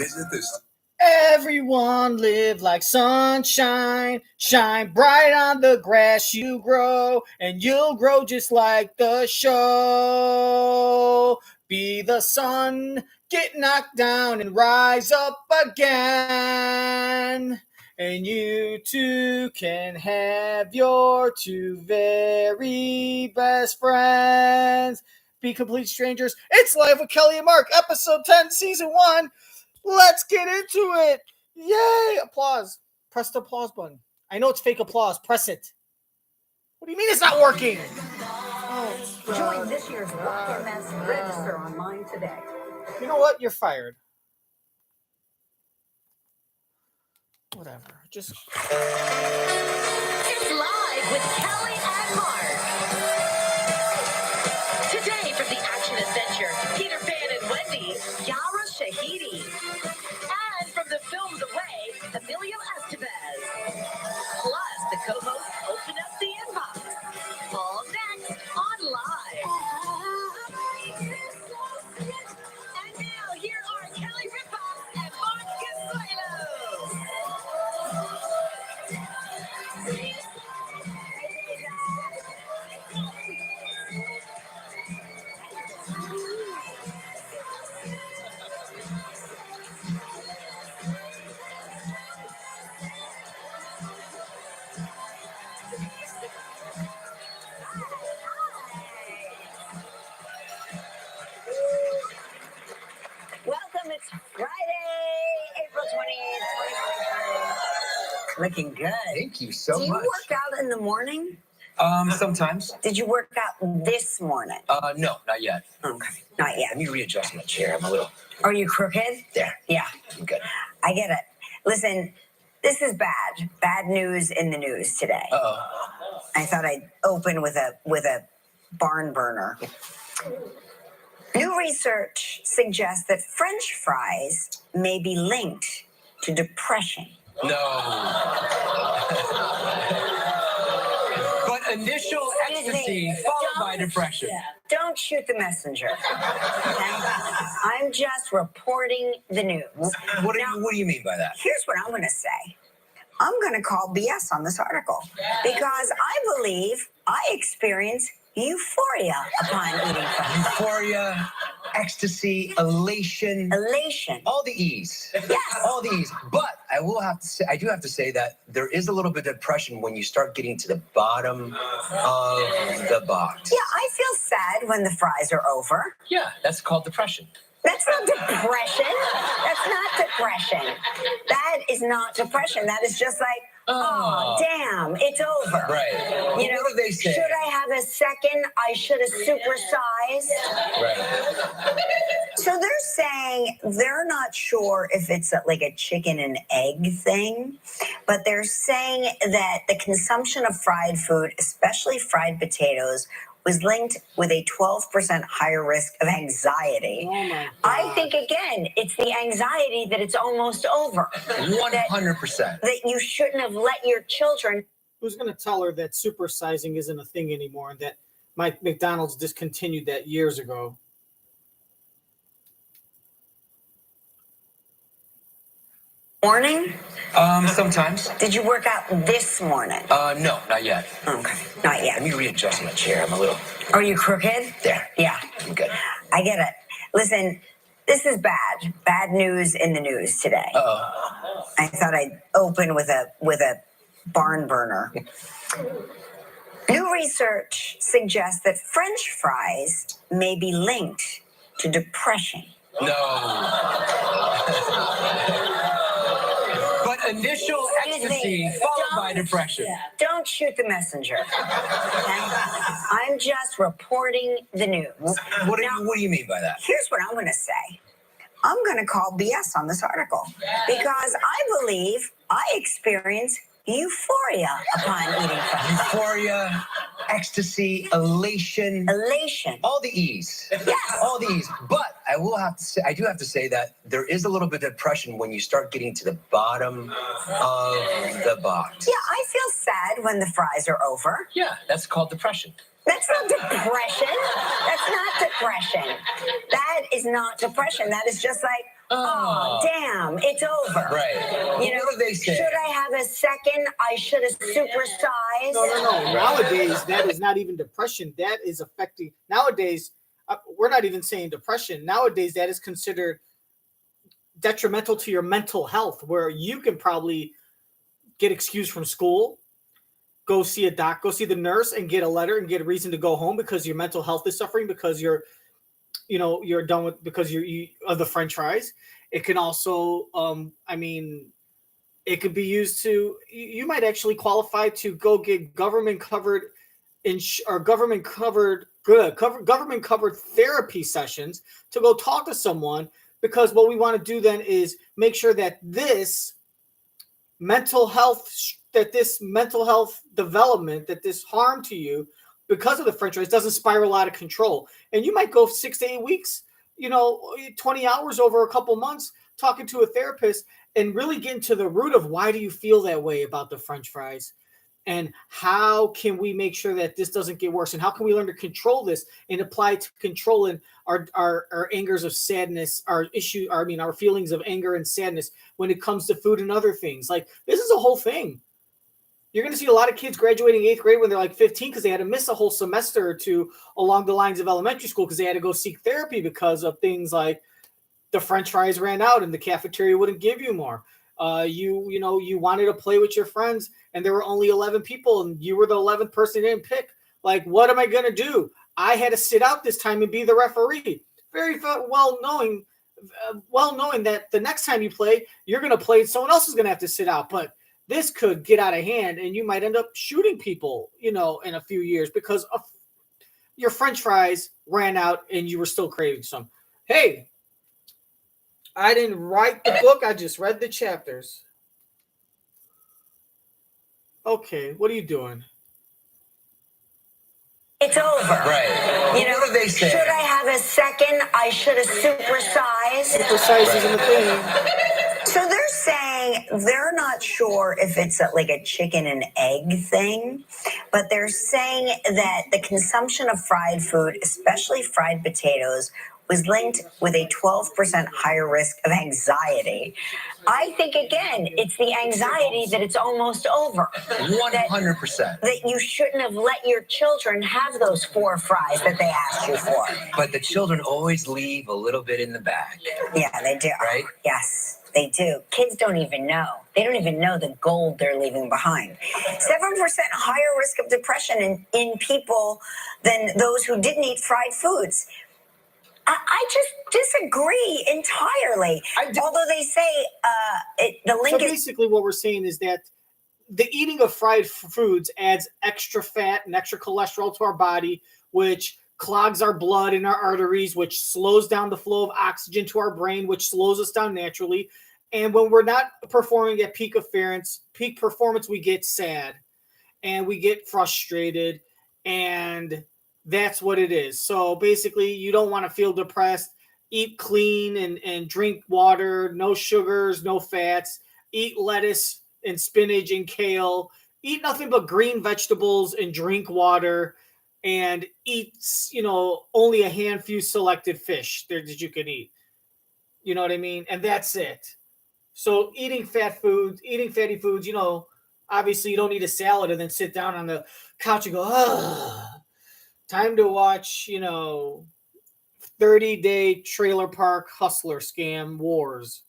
Visit this. Everyone live like sunshine, shine bright on the grass you grow, and you'll grow just like the show. Be the sun, get knocked down and rise up again. And you too can have your two very best friends. Be complete strangers. It's Live with Kelly and Mark, episode 10, season 1. Let's get into it. Yay! Applause. Press the applause button. I know it's fake applause. Press it. What do you mean it's not working? Join this year's Walk MS Register online today. You know what? You're fired. Whatever. Just. It's Live with Kelly and Mark. Today from the action adventure, Peter Pan and Wendy, Yara, Shahidi. And from the films away, Emilio Estevez. Plus, the co-hosts open up the inbox. All next on Live. And now, here are Kelly Rippon and Mark Consuelo. Welcome, it's Friday, April 28th, 2023. Looking good. Thank you so much. Do you work out in the morning? Sometimes. Did you work out this morning? No, not yet. Okay, not yet. Let me readjust my chair. I'm a little. Are you crooked? There. Yeah. I'm good. I get it. Listen, this is bad. Bad news in the news today. Uh-oh. I thought I'd open with a barn burner. New research suggests that French fries may be linked to depression. No. But initial ecstasy followed by depression. Don't shoot the messenger. Okay? I'm just reporting the news. What do you mean by that? Here's what I'm going to say. I'm going to call BS on this article because I believe I experience euphoria upon eating fries. Euphoria, ecstasy, elation. Elation. All the E's. Yes. All the E's. But I do have to say that there is a little bit of depression when you start getting to the bottom of the box. Yeah, I feel sad when the fries are over. Yeah, that's called depression. That's not depression. That's not depression. That is not depression. That is just like, oh, damn, it's over. Right. You know, what do they say? Should I have a second? I should have supersized. Right. So they're saying they're not sure if it's like a chicken and egg thing, but they're saying that the consumption of fried food, especially fried potatoes, was linked with a 12% higher risk of anxiety. Oh my God. I think, again, it's the anxiety that it's almost over. 100%. That you shouldn't have let your children. Who's going to tell her that supersizing isn't a thing anymore and that McDonald's discontinued that years ago? Morning? Sometimes. Did you work out this morning? No, not yet. Okay, not yet. Let me readjust my chair. I'm a little. Are you crooked? There. Yeah. I'm good. I get it. Listen, this is bad. Bad news in the news today. Uh-oh. I thought I'd open with a barn burner. New research suggests that French fries may be linked to depression. No. But initial ecstasy followed by depression. Don't shoot the messenger. Okay? I'm just reporting the news. What do you mean by that? Here's what I'm going to say. I'm going to call BS on this article because I believe I experience euphoria upon eating fries. Euphoria, ecstasy, elation. Elation. All the E's. Yes. All the E's. But I do have to say that there is a little bit of depression when you start getting to the bottom of the box. Yeah, I feel sad when the fries are over. Yeah, that's called depression. That's not depression. That's not depression. That is not depression. That is just like, oh, damn, come. It's over. Right. You know, what do they say? should I have a second? I should have supersized. No. Nowadays, that is not even depression. That is affecting. Nowadays, we're not even saying depression. Nowadays, that is considered detrimental to your mental health, where you can probably get excused from school, go see a doc, go see the nurse, and get a letter and get a reason to go home because your mental health is suffering because you're done with because you of the French fries. It can also, it could be used to. You might actually qualify to go get government covered government covered therapy sessions to go talk to someone, because what we want to do then is make sure that this mental health development, that this harm to you because of the French fries doesn't spiral out of control. And you might go 6 to 8 weeks, 20 hours over a couple months talking to a therapist and really get into the root of why do you feel that way about the French fries, and how can we make sure that this doesn't get worse, and how can we learn to control this and apply to controlling our angers of sadness, our feelings of anger and sadness when it comes to food and other things. Like, this is a whole thing. You're going to see a lot of kids graduating 8th grade when they're like 15 because they had to miss a whole semester or two along the lines of elementary school because they had to go seek therapy because of things like the French fries ran out and the cafeteria wouldn't give you more. You wanted to play with your friends and there were only 11 people and you were the 11th person they didn't pick. Like, what am I going to do? I had to sit out this time and be the referee. Very well knowing that the next time you play, you're going to play, someone else is going to have to sit out. But this could get out of hand and you might end up shooting people, in a few years because of your French fries ran out and you were still craving some. Hey, I didn't write the book. I just read the chapters. Okay, what are you doing? It's over. Right. What do they say? Should I have a second? I should have supersized. Supersize isn't a thing. So they're saying they're not sure if it's like a chicken and egg thing, but they're saying that the consumption of fried food, especially fried potatoes, was linked with a 12% higher risk of anxiety. I think, again, it's the anxiety that it's almost over. 100%. That you shouldn't have let your children have those 4 fries that they asked you for. But the children always leave a little bit in the bag. Yeah, they do. Right? Yes. They do. Kids don't even know. They don't even know the gold they're leaving behind. 7% higher risk of depression in people than those who didn't eat fried foods. I just disagree entirely. Although they say the link so basically what we're saying is that the eating of fried foods adds extra fat and extra cholesterol to our body, which clogs our blood in our arteries, which slows down the flow of oxygen to our brain, which slows us down naturally. And when we're not performing at peak performance, we get sad and we get frustrated, and that's what it is. So basically, you don't want to feel depressed. Eat clean and drink water, no sugars, no fats. Eat lettuce and spinach and kale. Eat nothing but green vegetables and drink water. And eat, only a handful selected fish that you can eat. You know what I mean? And that's it. So eating fatty foods, obviously you don't eat a salad and then sit down on the couch and go, time to watch, 30-day trailer park hustler scam wars.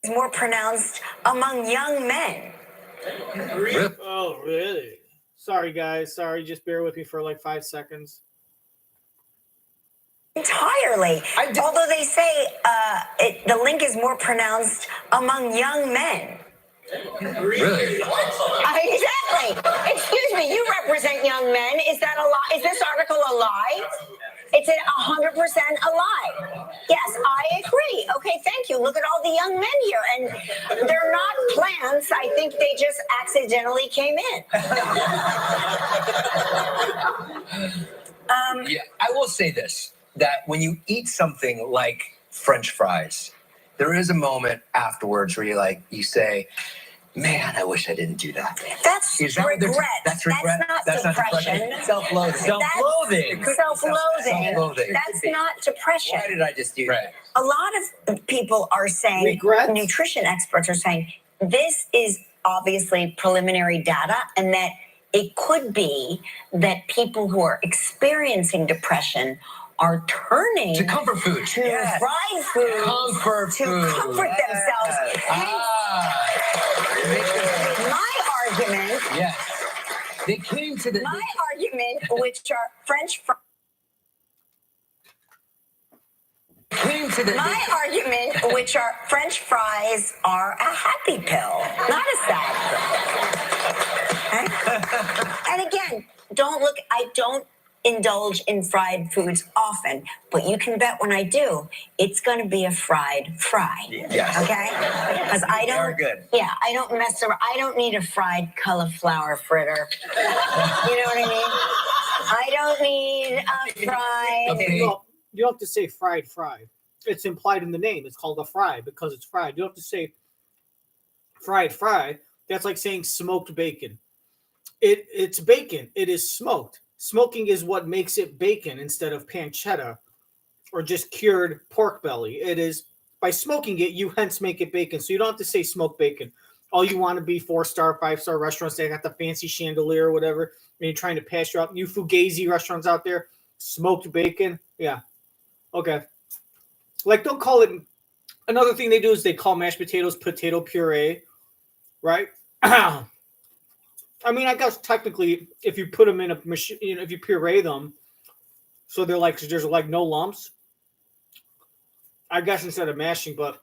is more pronounced among young men. Oh, really? Sorry, guys. Sorry. Just bear with me for like 5 seconds. Entirely. Although they say the link is more pronounced among young men. Really? Exactly. Excuse me, you represent young men. Is that a lie? Is this article a lie? It's 100% a lie. Yes, I agree. Okay, thank you. Look at all the young men here. And they're not plants. I think they just accidentally came in. Yeah, I will say this, that when you eat something like French fries, there is a moment afterwards where you say, Man, I wish I didn't do that. That's Is that what they're- regret. That's regret. That's not depression. Self-loathing. Self-loathing. Self-loathing. That's not depression. Why did I just do that? A lot of people are saying, Regret? nutrition experts are saying, this is obviously preliminary data, and that it could be that people who are experiencing depression are turning To comfort food. to fried food Comfort to food. comfort themselves. My argument, Yes. They came to the. my argument, which are French fries. Came to the. My argument, which are French fries, are a happy pill, not a sad pill. Okay? And again, I don't indulge in fried foods often, but you can bet when I do, it's going to be a fried fry. Yes. Okay? Because I don't. Very good. Yeah, I don't mess around. I don't need a fried cauliflower fritter. You know what I mean? I don't need a fried. Okay. Well, you don't have to say fried fry. It's implied in the name. It's called a fry because it's fried. You don't have to say fried fry. That's like saying smoked bacon. It's bacon. It is smoked. Smoking is what makes it bacon instead of pancetta or just cured pork belly. It is by smoking it, you hence make it bacon. So you don't have to say smoked bacon. All you want to be 4-star, 5-star restaurants, they got the fancy chandelier or whatever, and you're trying to pass you up. You fugazi restaurants out there, smoked bacon. Yeah. Okay. Like, don't call it. Another thing they do is they call mashed potatoes potato puree, right? I mean, I guess technically, if you put them in a machine, if you puree them, so they're like, there's like no lumps. I guess instead of mashing, but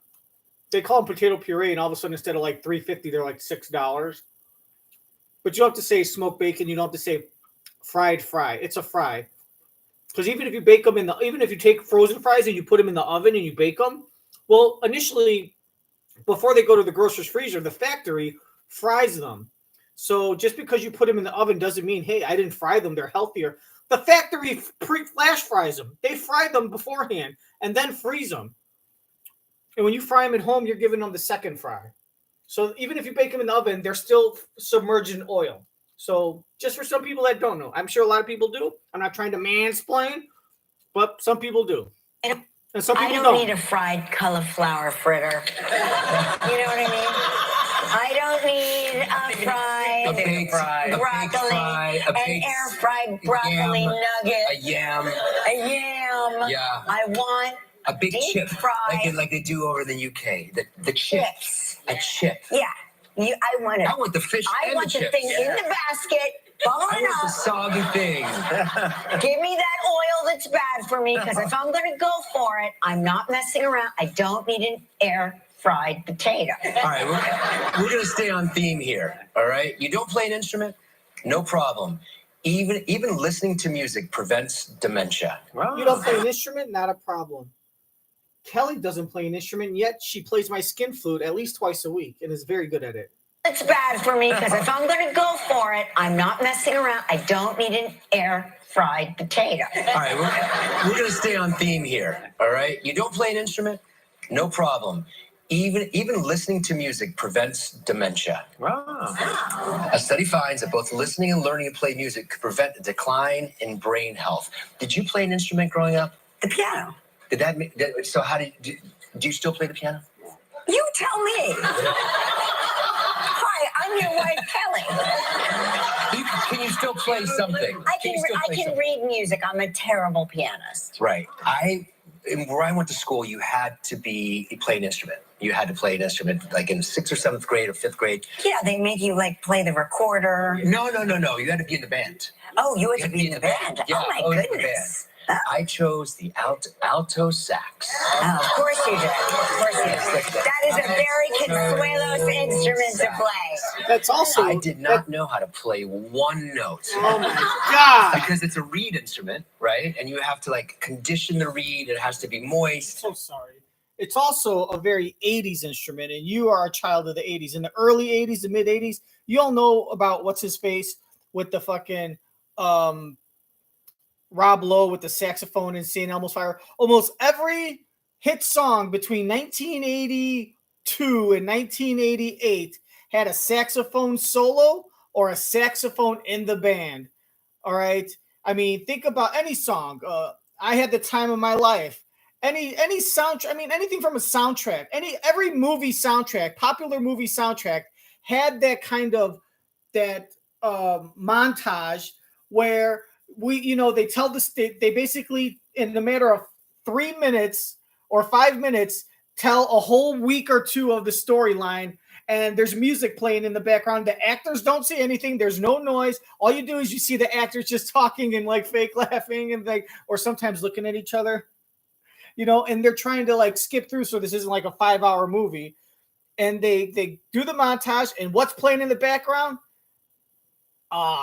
they call them potato puree, and all of a sudden, instead of like $3.50, they're like $6. But you don't have to say smoked bacon. You don't have to say fried fry. It's a fry. Because even if you bake them even if you take frozen fries and you put them in the oven and you bake them, well, initially, before they go to the grocer's freezer, the factory fries them. So just because you put them in the oven doesn't mean, hey, I didn't fry them, they're healthier. The factory flash fries them. They fry them beforehand and then freeze them. And when you fry them at home, you're giving them the second fry. So even if you bake them in the oven, they're still submerged in oil. So just for some people that don't know, I'm sure a lot of people do. I'm not trying to mansplain, but some people do. And some people don't. I don't need a fried cauliflower fritter. You know what I mean? I don't need a fried broccoli, an air fried broccoli nugget, a yam. Yeah. I want a big deep chip, fried like they do over in the UK. The chips. A chip. Yeah. I want it. I want the fish I and want the the chips. thing in the basket. I want the soggy thing. Give me that oil that's bad for me, because if I'm going to go for it, I'm not messing around. I don't need an air fried potato. All right, we're going to stay on theme here. All right, you don't play an instrument, no problem. Even listening to music prevents dementia. Wow. You don't play an instrument, not a problem. Kelly doesn't play an instrument, yet she plays my skin flute at least twice a week and is very good at it. It's bad for me, because if I'm going to go for it, I'm not messing around. I don't need an air fried potato. All right, we're going to stay on theme here. All right, you don't play an instrument, no problem. Even listening to music prevents dementia. Wow. A study finds that both listening and learning to play music could prevent a decline in brain health. Did you play an instrument growing up? The piano. So how do you still play the piano? You tell me. Hi, I'm your wife, Kelly. Can you still play something? I can read music. I'm a terrible pianist. Right. Where I went to school, you had to play an instrument. You had to play an instrument like in 6th or 7th grade or 5th grade. Yeah, they make you like play the recorder. No. You had to be in the band. Oh, you had to be in the band. Yeah, oh my goodness. Oh. I chose the alto sax. Oh, of course you did. That is a very Consuelos instrument to play. That's also. I did not know how to play one note. Oh my God. Because it's a reed instrument, right? And you have to like condition the reed. It has to be moist. So sorry. It's also a very 80s instrument, and you are a child of the 80s. In the early 80s, the mid 80s, you all know about what's his face with the fucking Rob Lowe with the saxophone in St. Elmo's Fire. Almost every hit song between 1982 and 1988 had a saxophone solo or a saxophone in the band. All right. I mean, think about any song. I Had the Time of My Life. Any soundtrack. I mean, anything from a soundtrack. Every movie soundtrack, popular movie soundtrack, had that kind of montage where they tell they basically in a matter of 3 minutes or 5 minutes tell a whole week or two of the storyline, and there's music playing in the background. The actors don't see anything. There's no noise. All you do is you see the actors just talking and like fake laughing and like, or sometimes looking at each other, and they're trying to like skip through. So this isn't like a 5-hour movie, and they do the montage, and what's playing in the background?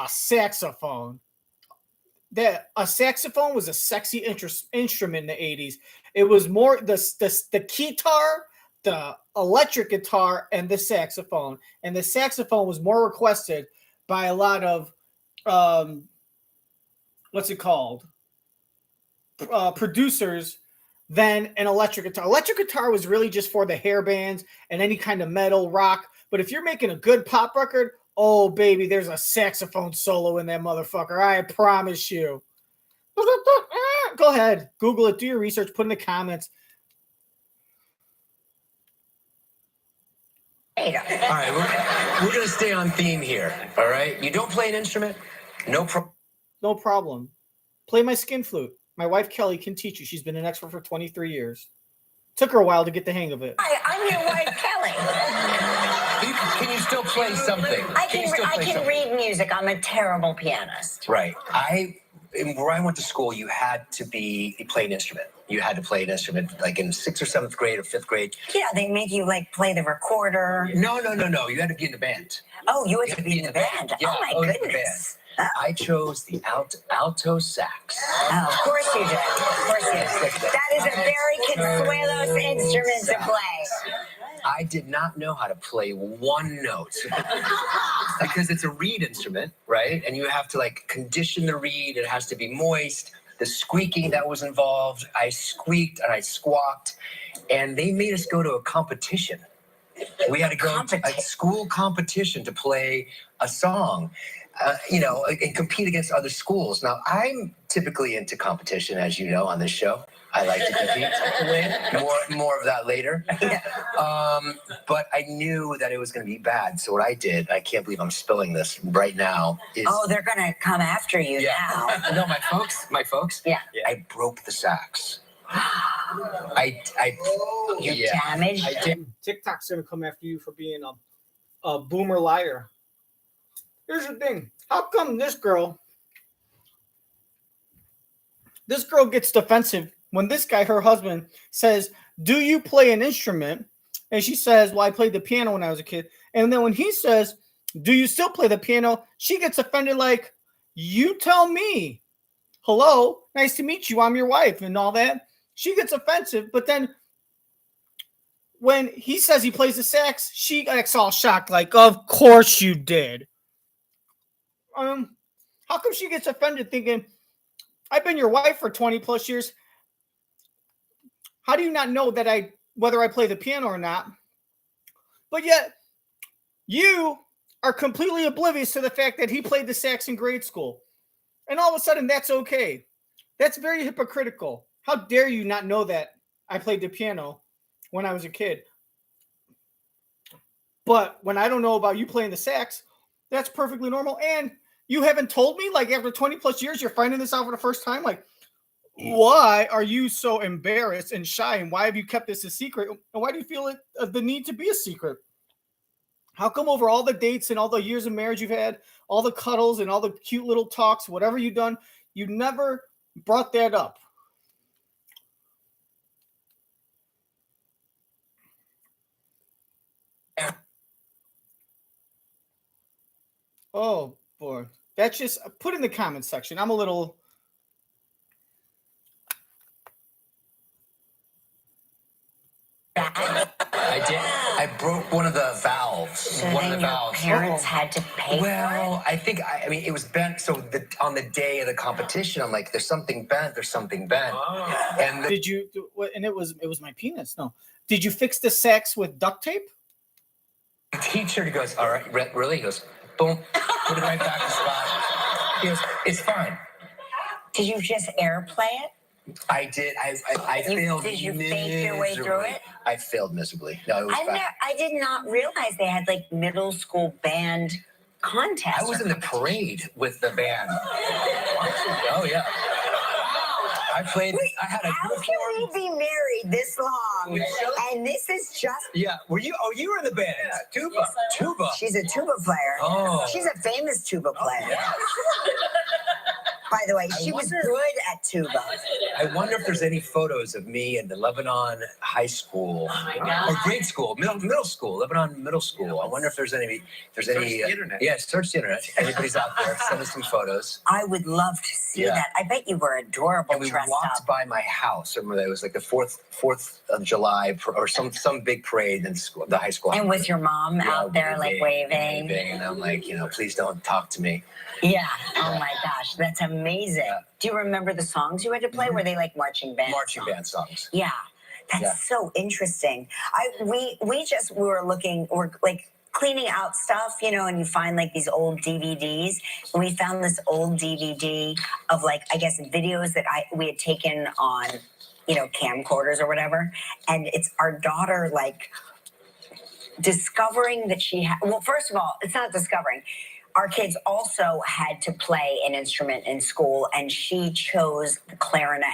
Saxophone. A saxophone was a sexy instrument in the 80s. It was more the guitar, the electric guitar, and the saxophone. And the saxophone was more requested by a lot of producers than an electric guitar. Electric guitar was really just for the hair bands and any kind of metal rock. But if you're making a good pop record, oh, baby, there's a saxophone solo in that motherfucker. I promise you. Go ahead. Google it. Do your research. Put in the comments. All right, we're going to stay on theme here. All right? You don't play an instrument? No problem. Play my skin flute. My wife, Kelly, can teach you. She's been an expert for 23 years. Took her a while to get the hang of it. Hi, I'm your wife, Kelly. Can you still play something? I can read music. I'm a terrible pianist. Right. Where I went to school, you had to play an instrument. You had to play an instrument like in 6th or 7th grade or 5th grade. Yeah, they make you like play the recorder. No. You had to be in the band. Oh, you had to be in the band. Yeah, oh, my goodness. I chose the alto sax. Oh, of course you did. That is a very Consuelos instrument to play. I did not know how to play one note because it's a reed instrument, right? And you have to like condition the reed. It has to be moist. The squeaking that was involved. I squeaked and I squawked, and they made us go to a competition. We had to go to a school competition to play a song. And compete against other schools. Now, I'm typically into competition, as you know, on this show. I like to compete to win. More of that later. But I knew that it was going to be bad. So what I did, I can't believe I'm spilling this right now. They're going to come after you now. No, my folks. Yeah. I broke the sax. You damaged. I did. TikTok's going to come after you for being a boomer liar. Here's the thing. How come this girl gets defensive when this guy, her husband, says, "Do you play an instrument?" And she says, "Well, I played the piano when I was a kid." And then when he says, "Do you still play the piano?" she gets offended like, "You tell me. Hello, nice to meet you. I'm your wife," and all that. She gets offensive, but then when he says he plays the sax, she gets all shocked like, "Of course you did." How come she gets offended thinking, I've been your wife for 20 plus years. How do you not know that whether I play the piano or not? But yet you are completely oblivious to the fact that he played the sax in grade school. And all of a sudden that's okay. That's very hypocritical. How dare you not know that I played the piano when I was a kid? But when I don't know about you playing the sax, that's perfectly normal. And you haven't told me, like, after 20 plus years, you're finding this out for the first time? Like, why are you so embarrassed and shy? And why have you kept this a secret? And why do you feel the need to be a secret? How come over all the dates and all the years of marriage you've had, all the cuddles and all the cute little talks, whatever you've done, you never brought that up? Oh, boy. That's just put in the comment section. I'm a little. I did. I broke one of the valves. So one then of the your valves. parents had to pay for it? Well, I think, it was bent. So on the day of the competition, I'm like, there's something bent. Oh. And did you? And it was my penis. No. Did you fix the sax with duct tape? The teacher goes, all right, really? He goes, boom, put it right back to spot. He goes, it's fine. Did you just airplay it? I did. I failed. Did you fake your way through it? I failed miserably. No, it was fine. I did not realize they had like middle school band contests. I was in the parade with the band. Oh yeah. I played. I had a. How can we be married this long? And this is just. Yeah. Were you? Oh, you were in the band. Yeah, tuba. Tuba. She's a tuba player. Oh. She's a famous tuba player. Oh, yeah. By the way, she was good at tuba. I wonder if there's any photos of me in the Lebanon high school or grade school, middle school, Lebanon middle school. I wonder if there's any. Search the internet. Yeah, search the internet. Anybody's out there, send us some photos. I would love to see that. I bet you were adorable. And we dressed walked up. by my house. I remember it was like the 4th of July or some big parade in school, the high school. And with your mom out there, like waving. And I'm like, please don't talk to me. Yeah. Oh my gosh, that's amazing. Yeah. Do you remember the songs you had to play? Were they like marching band? Marching band songs. Yeah, that's so interesting. We were like cleaning out stuff, and you find like these old DVDs. And we found this old DVD of like, I guess, videos that we had taken on, camcorders or whatever. And it's our daughter like discovering that she had. Well, first of all, it's not discovering. Our kids also had to play an instrument in school, and she chose the clarinet,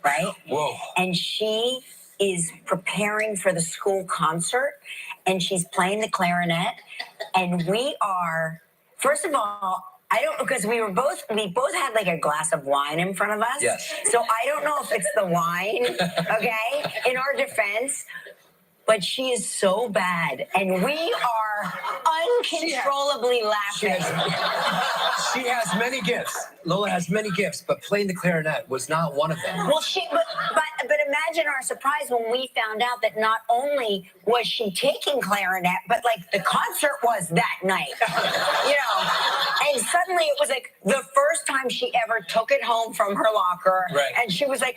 right? Whoa. And she is preparing for the school concert, and she's playing the clarinet. And we are, first of all, I don't, because we both had like a glass of wine in front of us. Yes. So I don't know if it's the wine, okay, in our defense. But she is so bad, and we are uncontrollably laughing. She has many gifts. Lola has many gifts, but playing the clarinet was not one of them. Well, but imagine our surprise when we found out that not only was she taking clarinet, but like the concert was that night, And suddenly it was like the first time she ever took it home from her locker, right. And she was like,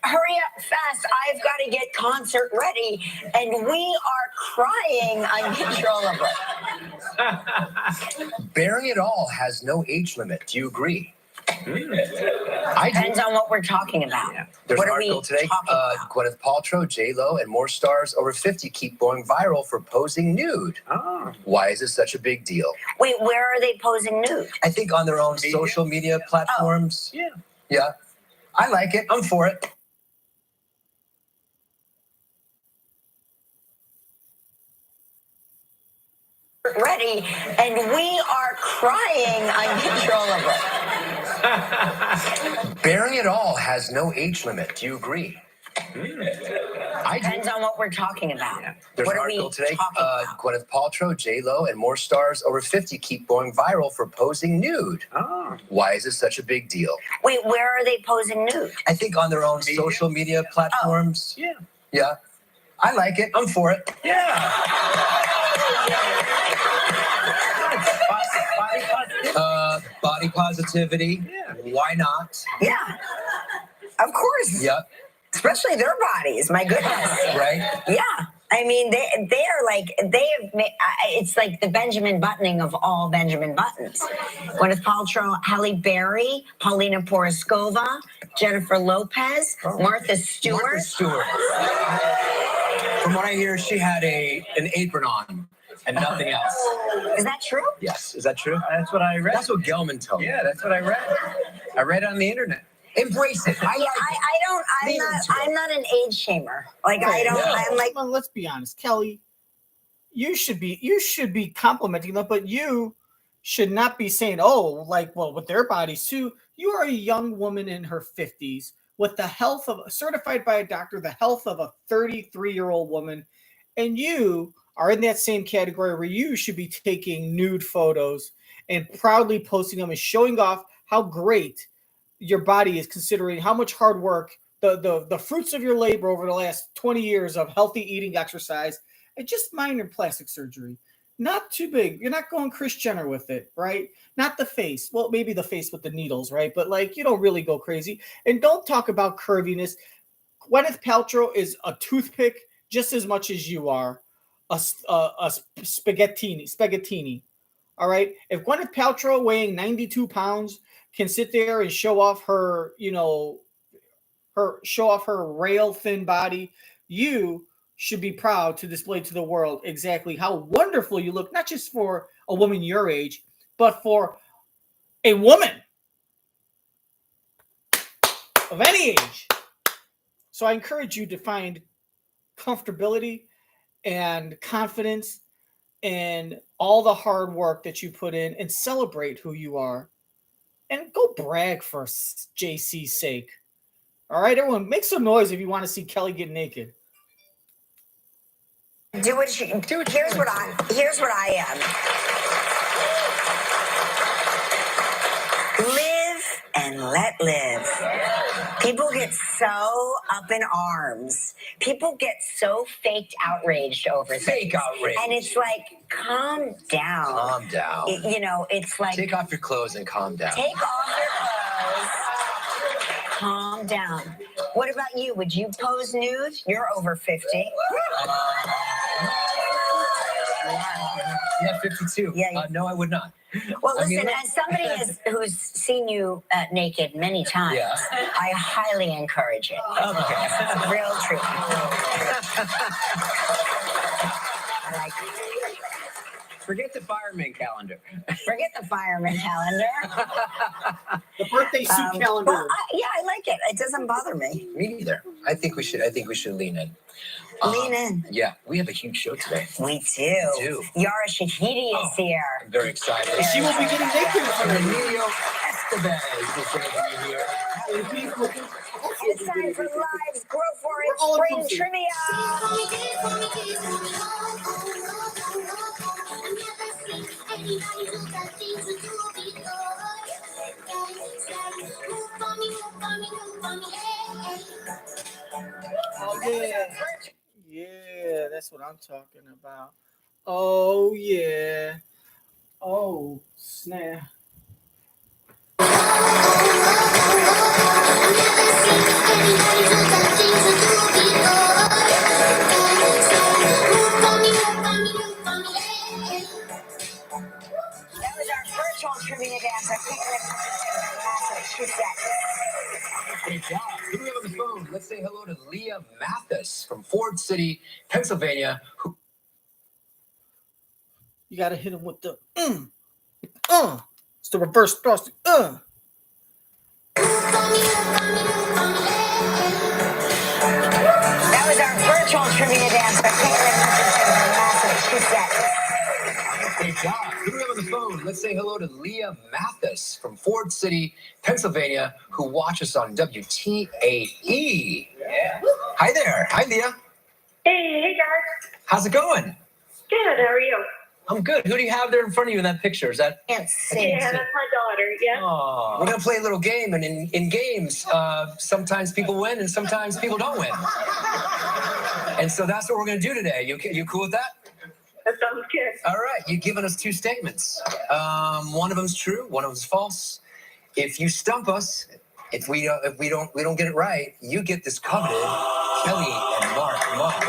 "Hurry up, fast! I've got to get concert ready." And we are crying uncontrollably. Bearing it all has no age limit. Do you agree? Depends on what we're talking about. Yeah. There's what an are we article today. talking about? Gwyneth Paltrow, J-Lo, and more stars over 50 keep going viral for posing nude. Oh. Why is this such a big deal? Wait, where are they posing nude? I think on their own social media platforms. Oh. Yeah. Yeah. I like it. I'm for it. Ready, and we are crying uncontrollably. Bearing it all has no age limit. Do you agree? Depends on what we're talking about. Yeah. There's what an are we article today. talking about? Gwyneth Paltrow, J-Lo, and more stars over 50 keep going viral for posing nude. Oh. Why is this such a big deal? Wait, where are they posing nude? I think on their own social media platforms. Yeah. Yeah. I like it. I'm for it. Yeah. Body positivity. Yeah. Why not? Yeah, of course. Yep. Especially their bodies. My goodness. Right? Yeah. I mean, they are like, it's like the Benjamin buttoning of all Benjamin buttons. Gwyneth Paltrow, Halle Berry, Paulina Poroskova, Jennifer Lopez, Martha Stewart. Martha Stewart. From what I hear, she had an apron on and nothing else. Is that true? Yes. Is that true? That's what I read. That's what Gelman told me. Yeah, that's what I read. I read it on the internet. Embrace it. I'm not an age shamer. Like I'm like, well, let's be honest, Kelly. You should be complimenting them, but you should not be saying, "Oh, like, well, with their bodies too." You are a young woman in her 50s with the health of certified by a doctor, the health of a 33-year-old woman, and you are in that same category where you should be taking nude photos and proudly posting them and showing off how great your body is, considering how much hard work, the fruits of your labor over the last 20 years of healthy eating, exercise, and just minor plastic surgery. Not too big. You're not going Kris Jenner with it, right? Not the face. Well, maybe the face with the needles, right? But like, you don't really go crazy. And don't talk about curviness. Gwyneth Paltrow is a toothpick just as much as you are. a spaghettini. All right. If Gwyneth Paltrow weighing 92 pounds can sit there and show off her, her rail thin body, you should be proud to display to the world exactly how wonderful you look, not just for a woman your age, but for a woman of any age. So I encourage you to find comfortability and confidence and all the hard work that you put in and celebrate who you are. And go brag for JC's sake. All right, everyone, make some noise if you want to see Kelly get naked. Do what she. Here's what I am. Live and let live. People get so up in arms. People get so faked outraged over Fake things. outrage. And it's like, calm down. Calm down. It's like, Take off your clothes and calm down. take off your clothes. Calm down. What about you? Would you pose nude? You're over 50. Yeah, 52. Yeah. No, I would not. Well, listen, as somebody who's seen you naked many times, Yeah. I highly encourage it. Okay. It's real truth. I like it. Forget the fireman calendar. Forget the fireman calendar. The birthday suit calendar. Well, I like it. It doesn't bother me. Me neither. I think we should lean in. Lean in. Yeah, we have a huge show today. We do. Yara Shahidi is here. I'm very excited. And she will be getting naked in front of you. Emilio Estevez is going to be here. It's time for Live's Grow For It all Spring inclusive. Trivia. Oh, yeah. Yeah, that's what I'm talking about. Oh, yeah. Oh, snap. That was our virtual trivia dancer. She's Great job. Who do we have on the phone? Let's say hello to Leah Mathis from Ford City, Pennsylvania. You got to hit him with the It's the reverse thrust. That was our virtual trivia dancer. Great job. Who do we have on the phone? Let's say hello to Leah Mathis from Ford City, Pennsylvania, who watches on WTAE. Yeah. Hi there. Hi, Leah. Hey guys. How's it going? Good, how are you? I'm good. Who do you have there in front of you in that picture? Is that? Can't see. Yeah, that's my daughter, yeah. Oh, we're gonna play a little game, and in games, sometimes people win and sometimes people don't win. And so that's what we're gonna do today. You cool with that? That sounds good. All right. You've given us two statements. One of them's true. One of them's false. If you stump us, if we don't get it right, you get this coveted Kelly and Mark mug.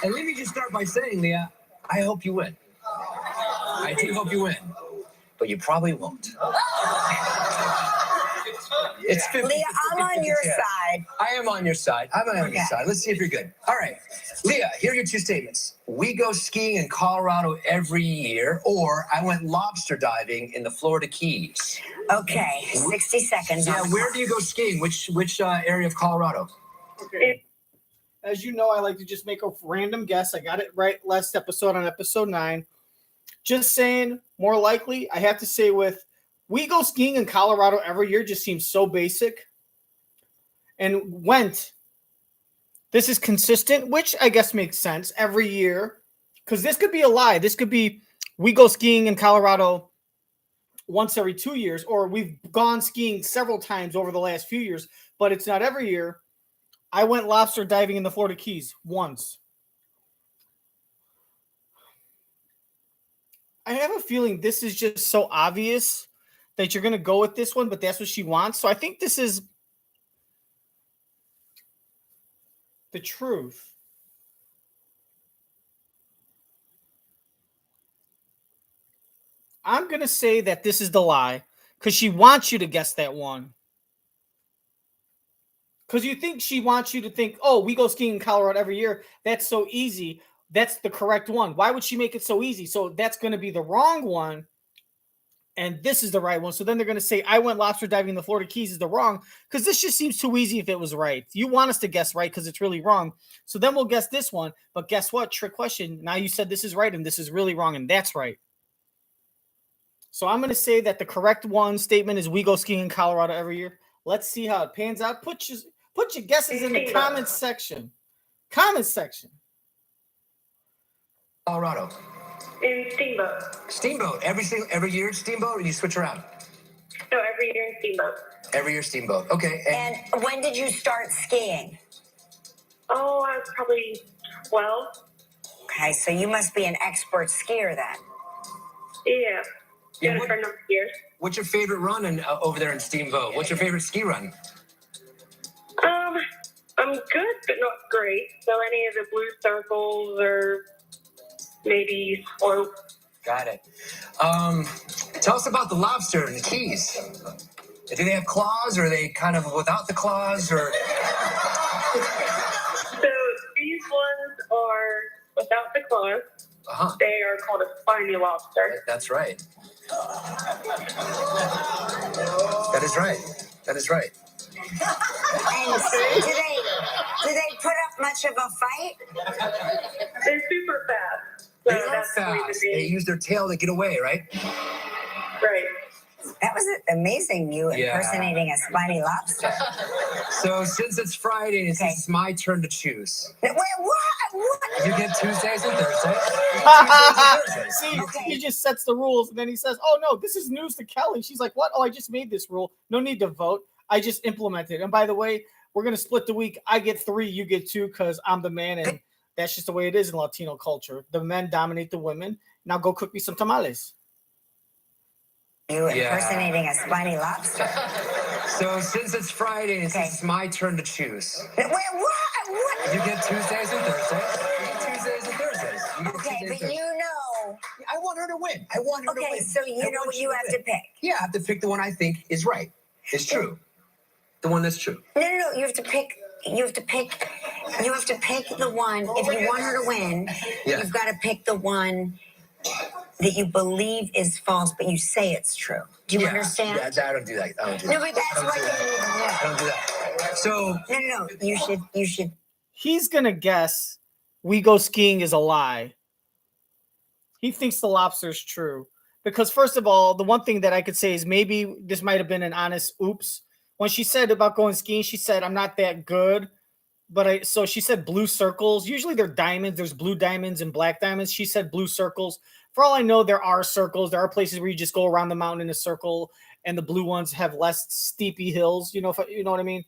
And let me just start by saying, Leah, I hope you win. I do hope you win, but you probably won't. It's 50, Leah, I'm on your chance. side. I am on your side. I'm on your side. Let's see if you're good. All right. Leah, here are your two statements. We go skiing in Colorado every year, or I went lobster diving in the Florida Keys. Okay, 60 seconds. Yeah, where do you go skiing? Which area of Colorado? Okay. As you know, I like to just make a random guess. I got it right last episode on episode 9. Just saying, more likely, I have to say with we go skiing in Colorado every year just seems so basic. And went. This is consistent, which I guess makes sense every year. Because this could be a lie. This could be we go skiing in Colorado once every 2 years, or we've gone skiing several times over the last few years, but it's not every year. I went lobster diving in the Florida Keys once. I have a feeling this is just so obvious that you're going to go with this one, but that's what she wants. So I think this is the truth. I'm going to say that this is the lie because she wants you to guess that one. Because you think she wants you to think, oh, we go skiing in Colorado every year. That's so easy. That's the correct one. Why would she make it so easy? So that's going to be the wrong one. And this is the right one. So then they're going to say, I went lobster diving in the Florida Keys is the wrong. Because this just seems too easy if it was right. You want us to guess right because it's really wrong. So then we'll guess this one. But guess what? Trick question. Now you said this is right and this is really wrong. And that's right. So I'm going to say that the correct one statement is we go skiing in Colorado every year. Let's see how it pans out. Put your guesses in the comments section. Comments section. Colorado. In Steamboat. Steamboat. Every year Steamboat, or you switch around? No, every year in Steamboat. Every year Steamboat. Okay. And when did you start skiing? Oh, I was probably 12. Okay, so you must be an expert skier then. Yeah. Yeah, Did it for a number of years. What's your favorite run over there in Steamboat? What's your favorite ski run? I'm good, but not great. So any of the blue circles or maybe slope. Got it. Tell us about the lobster and the keys. Do they have claws, or are they kind of without the claws, or? So these ones are without the claws. Uh-huh. They are called a spiny lobster. That's right. That is right. That is right. And do they put up much of a fight? They're super fast. So They are that's the reason fast. They use their tail to get away, right? Right. That was amazing, you Yeah. impersonating a spiny lobster. So since it's Friday, Okay. it's my turn to choose. Wait, what? You get Tuesdays and Thursdays. See, Okay. he just sets the rules and then he says, oh no, this is news to Kelly. She's like, what? Oh, I just made this rule. No need to vote. I just implemented. And by the way, we're going to split the week. I get 3, you get 2 because I'm the man. And that's just the way it is in Latino culture. The men dominate the women. Now go cook me some tamales. You impersonating a spiny lobster. So since it's Friday, Okay. it's my turn to choose. Wait, what? You get Tuesdays and Thursdays. You get Tuesdays and Thursdays. You get Okay, Tuesdays and but Thursdays. you know. I want her to win. I want her to Okay, win. so I you know want what you have to pick. Yeah, I have to pick the one I think is right. Is true. The one that's true. No. You have to pick. You have to pick the one. If you want her to win, Yeah. you've got to pick the one that you believe is false, but you say it's true. Do you understand? Yeah, I don't do that. I don't do No, that. but that's what I don't do that. So No. You should. He's going to guess we go skiing is a lie. He thinks the lobster is true. Because first of all, the one thing that I could say is maybe this might have been an honest oops. When she said about going skiing, she said, I'm not that good. So she said blue circles. Usually they're diamonds. There's blue diamonds and black diamonds. She said blue circles. For all I know, there are circles. There are places where you just go around the mountain in a circle, and the blue ones have less steepy hills. You know what I mean?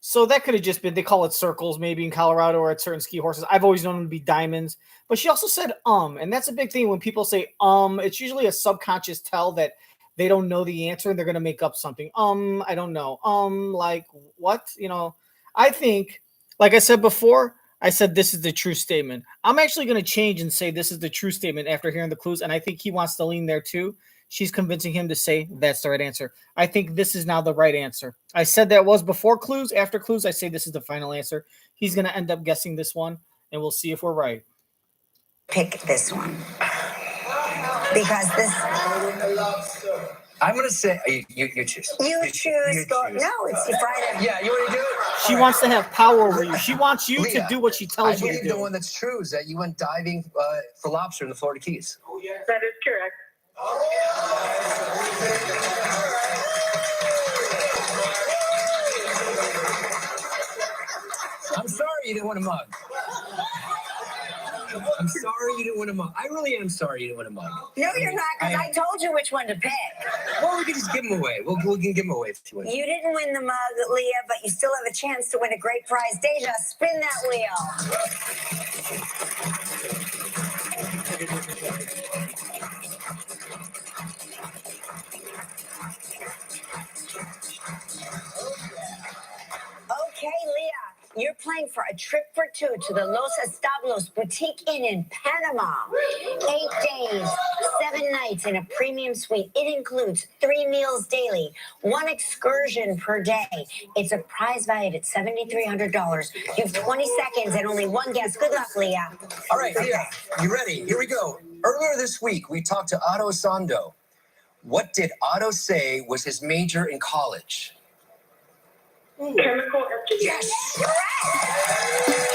So that could have just been, they call it circles, maybe in Colorado or at certain ski horses. I've always known them to be diamonds. But she also said and that's a big thing when people say it's usually a subconscious tell that they don't know the answer and they're going to make up something. I don't know. Like what? I think, like I said before, I said this is the true statement. I'm actually going to change and say this is the true statement after hearing the clues, and I think he wants to lean there too. She's convincing him to say that's the right answer. I think this is now the right answer. I said that was before clues. After clues, I say this is the final answer. He's going to end up guessing this one, and we'll see if we're right. Pick this one. Because this. I'm going to say you choose. You choose. No, it's Friday. Yeah, you want to do it? She wants to have power over you. She wants you Leah, to do what she I tells you to believe the do. one that's true is that you went diving for lobster in the Florida Keys. That is correct. I'm sorry you didn't win a mug. I'm sorry you didn't win a mug. I really am sorry you didn't win a mug. No, you're not, because I told you which one to pick. Well, we can just give them away. We can give them away if you win. You didn't win the mug, Leah, but you still have a chance to win a great prize. Deja, spin that wheel. Okay, Leah, you're playing for a trip for two to the Los Establos Boutique Inn in Panama. 8 days, 7 nights in a premium suite. It includes 3 meals daily, 1 excursion per day. It's a prize valued at $7,300. You have 20 seconds and only one guess. Good luck, Leah. All right, Leah, you ready? Here we go. Earlier this week, we talked to Otto Sando. What did Otto say was his major in college? Chemical engineering. Yes!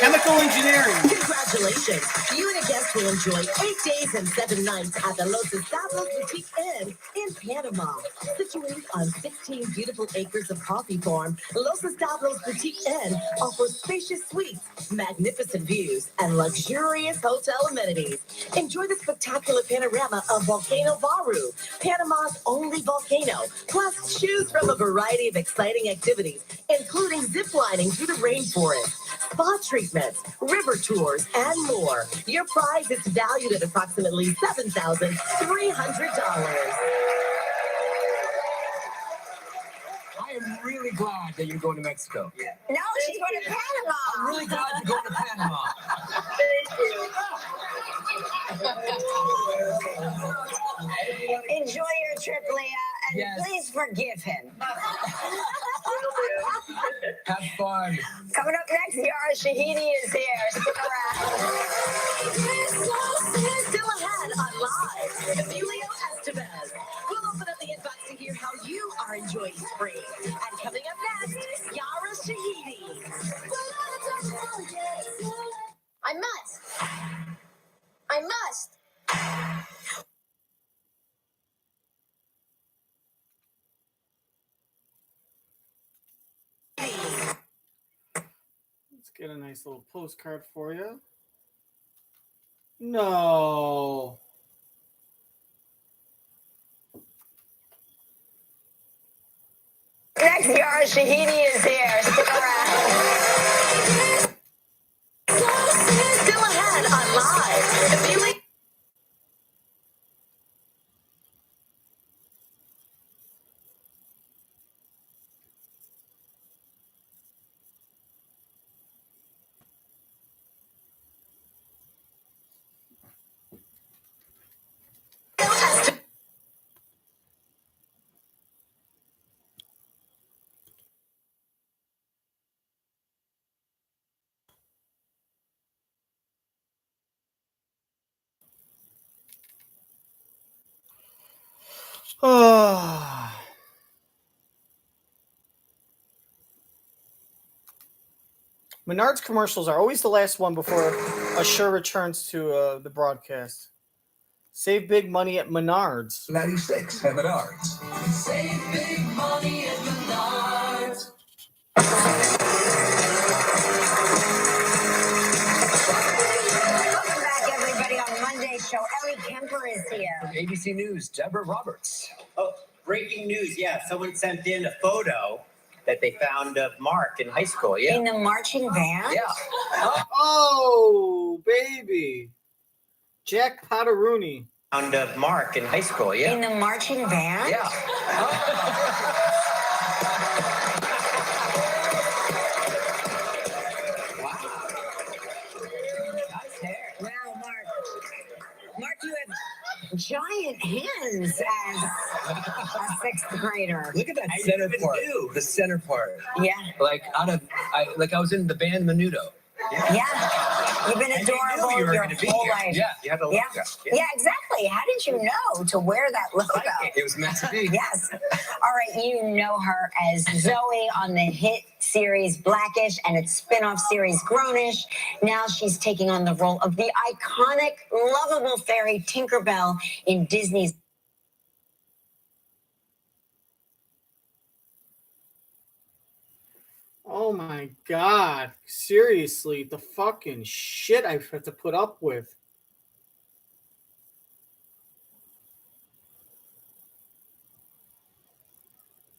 Chemical engineering. Congratulations! You and a guest will enjoy 8 days and 7 nights at the Los Establos Boutique Inn in Panama. Situated on 16 beautiful acres of coffee farm, Los Establos Boutique Inn offers spacious suites, magnificent views, and luxurious hotel amenities. Enjoy the spectacular panorama of Volcano Baru, Panama's only volcano, plus choose from a variety of exciting activities, including ziplining through the rainforest, spa treatments, river tours, and more. Your prize is valued at approximately $7,300. I am really glad that you're going to Mexico. No, she's going to Panama. I'm really glad you're going to Panama. Enjoy your trip, Leah, and Yes. please forgive him. Have fun. Coming up next, Yara Shahidi is here. Stick around. Still ahead on Live, Emilio Estevez. We'll open up the inbox to hear how you are enjoying spring. And coming up next, Yara Shahidi. I must. Let's get a nice little postcard for you. No. Next, Yara Shahidi is here. Stick around. Still ahead on Live, Emilio. Menards commercials are always the last one before Assure returns to the broadcast. Save big money at Menards. 96 at Menards. Save big money at Menards. Welcome back, everybody, on Monday's show. Ellie Kemper is here. From ABC News, Deborah Roberts. Oh, breaking news. Yeah, someone sent in a photo that they found of Mark in high school. Yeah. In the marching band? Yeah. Oh, baby. Jack Potterooney. Found of Mark in high school. Yeah. In the marching band? Yeah. Wow. Nice hair. Wow, Mark. Mark, you have giant hands as a 6th grader. Look at that I center even part. knew. The center part. Yeah. I was in the band Menudo. Yeah. You've been And you knew adorable you were your gonna be whole here. life. Yeah. You had a look. Yeah. Yeah, exactly. How did you know to wear that logo? It was meant to be. Yes. All right, you know her as Zoe on the hit series Blackish and its spin-off series Grownish. Now she's taking on the role of the iconic, lovable fairy Tinkerbell in Disney's Oh my god. Seriously, the fucking shit I've had to put up with.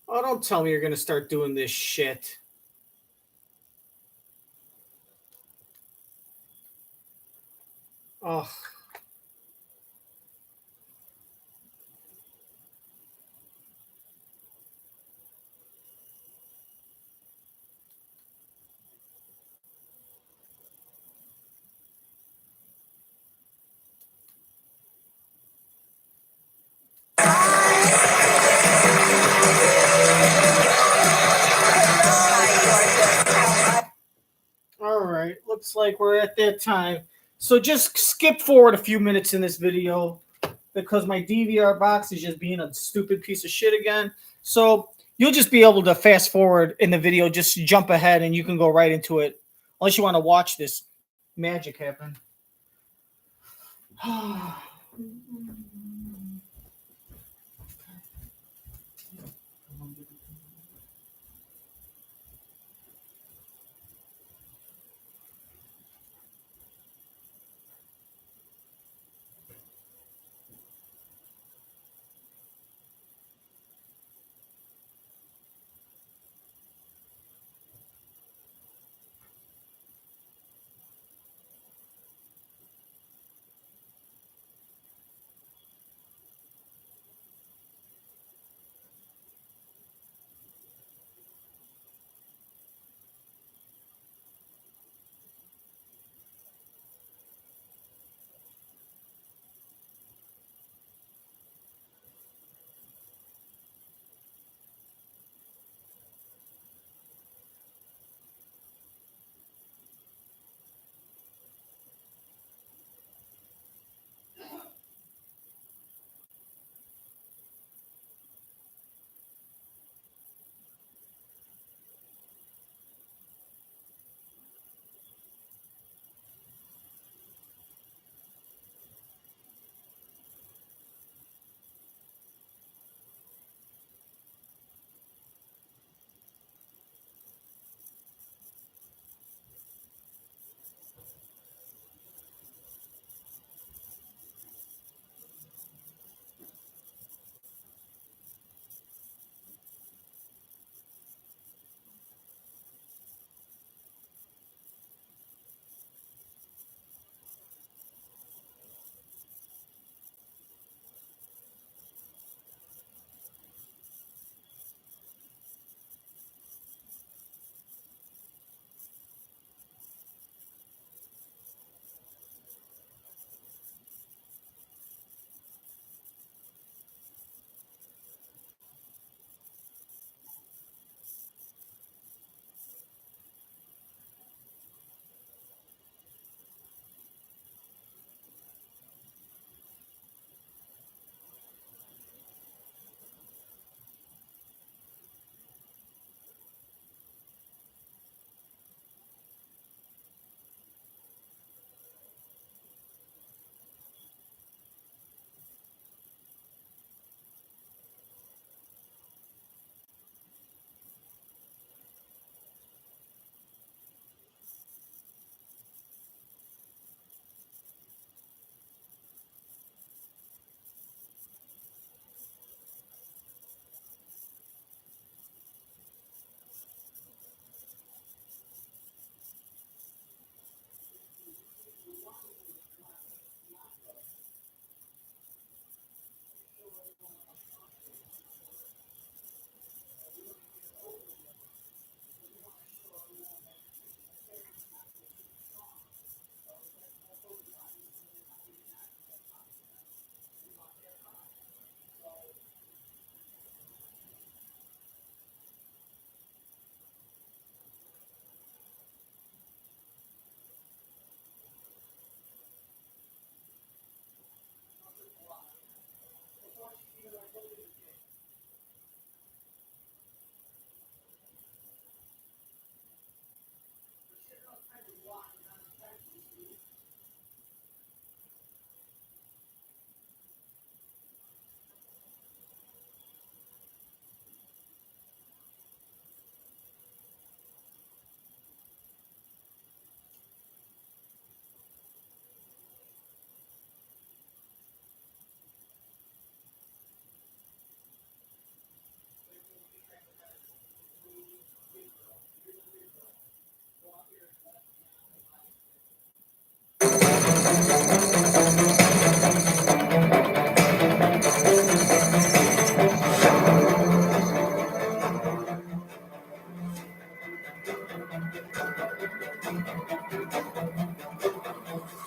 Oh, don't tell me you're going to start doing this shit. Oh. right, looks like we're at that time. So just skip forward a few minutes in this video because my DVR box is just being a stupid piece of shit again. So you'll just be able to fast forward in the video, just jump ahead, and you can go right into it, unless you want to watch this magic happen.